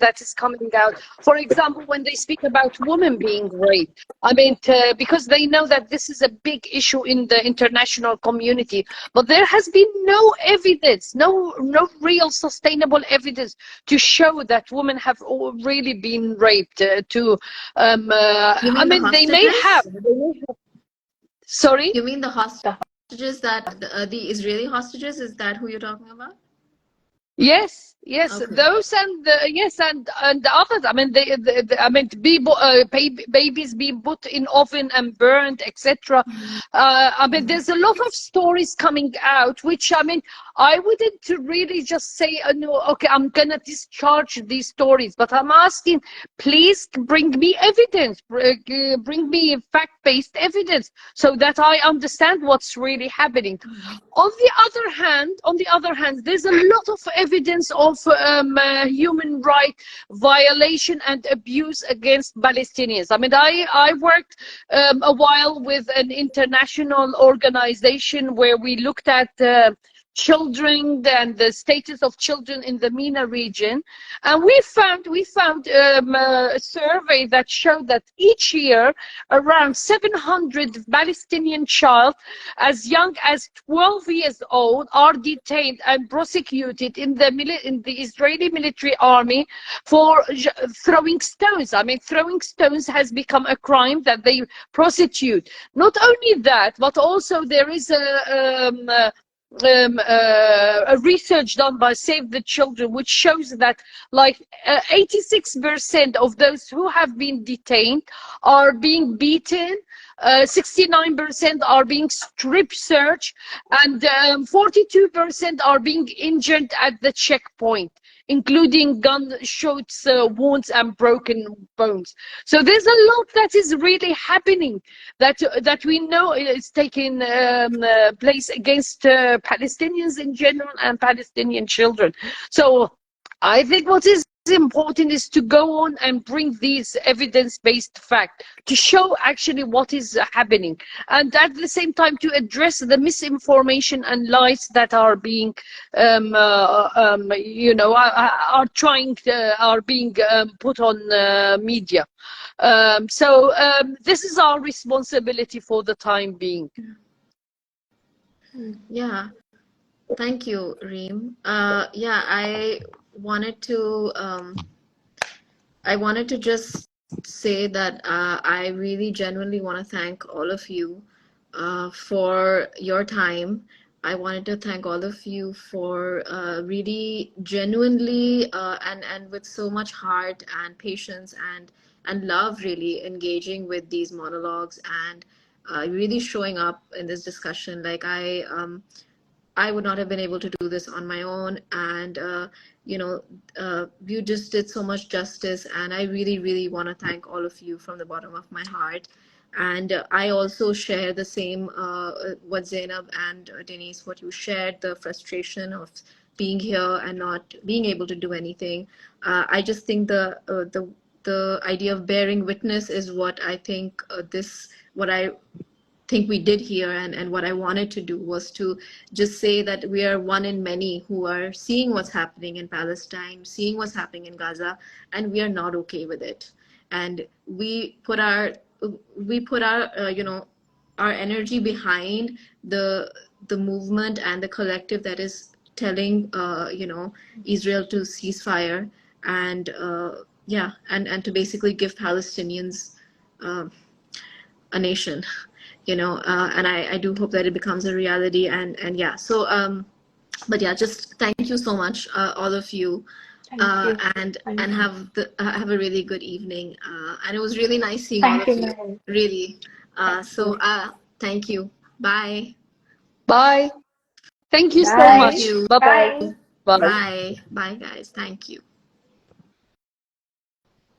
that is coming out. For example, when they speak about women being raped, I mean, because they know that this is a big issue in the international community, but there has been no evidence, no real sustainable evidence to show that women have really been raped. You I mean the mean, they may have. hostages? Sorry? You mean the hostages that the Israeli hostages? Is that who you're talking about? Yes, yes, Okay. those and yes, and the others. I mean, I mean, babies being put in oven and burned, etc. I mean, there's a lot of stories coming out, which I mean, I wouldn't really just say, no, okay, I'm gonna discharge these stories, but I'm asking, please bring me evidence, bring me fact-based evidence, so that I understand what's really happening. On the other hand, there's a lot of evidence of human rights violation and abuse against Palestinians. I mean, I worked a while with an international organization where we looked at children and the status of children in the MENA region, and we found a survey that showed that each year around 700 Palestinian child as young as 12 years old are detained and prosecuted in the Israeli military army for throwing stones. I mean, throwing stones has become a crime that they prosecute. Not only that, but also there is a research done by Save the Children, which shows that like 86% of those who have been detained are being beaten, 69% are being strip searched, and 42% are being injured at the checkpoint, including gunshots, wounds, and broken bones. So there's a lot that is really happening that we know is taking place against Palestinians in general and Palestinian children. So I think what is important is to go on and bring these evidence-based facts to show actually what is happening, and at the same time to address the misinformation and lies that are being you know, are being put on media. So this is our responsibility for the time being. Yeah. Thank you, Reem. Yeah, I wanted to just say that I really genuinely want to thank all of you for your time. I wanted to thank all of you for really genuinely and with so much heart and patience and love, really engaging with these monologues and really showing up in this discussion. Like I would not have been able to do this on my own, and you know, you just did so much justice, and I really, really want to thank all of you from the bottom of my heart. And I also share the same what Zainab and Denise, what you shared, the frustration of being here and not being able to do anything. I just think the idea of bearing witness is what I think what I think we did here, and what I wanted to do was to just say that we are one in many who are seeing what's happening in Palestine, seeing what's happening in Gaza, and we are not okay with it. And we put our you know, our energy behind the movement and the collective that is telling Israel to cease fire, and and to basically give Palestinians a nation, and I do hope that it becomes a reality. And yeah, so but yeah, just thank you so much, all of you. Thank you. And have a really good evening. And it was really nice seeing all Thank of you, you. Meher. Really. Thank So you. thank you. Bye. Bye. Thank you so Thank Bye. much. you. Bye Bye. bye. Bye. Bye, guys. Thank you.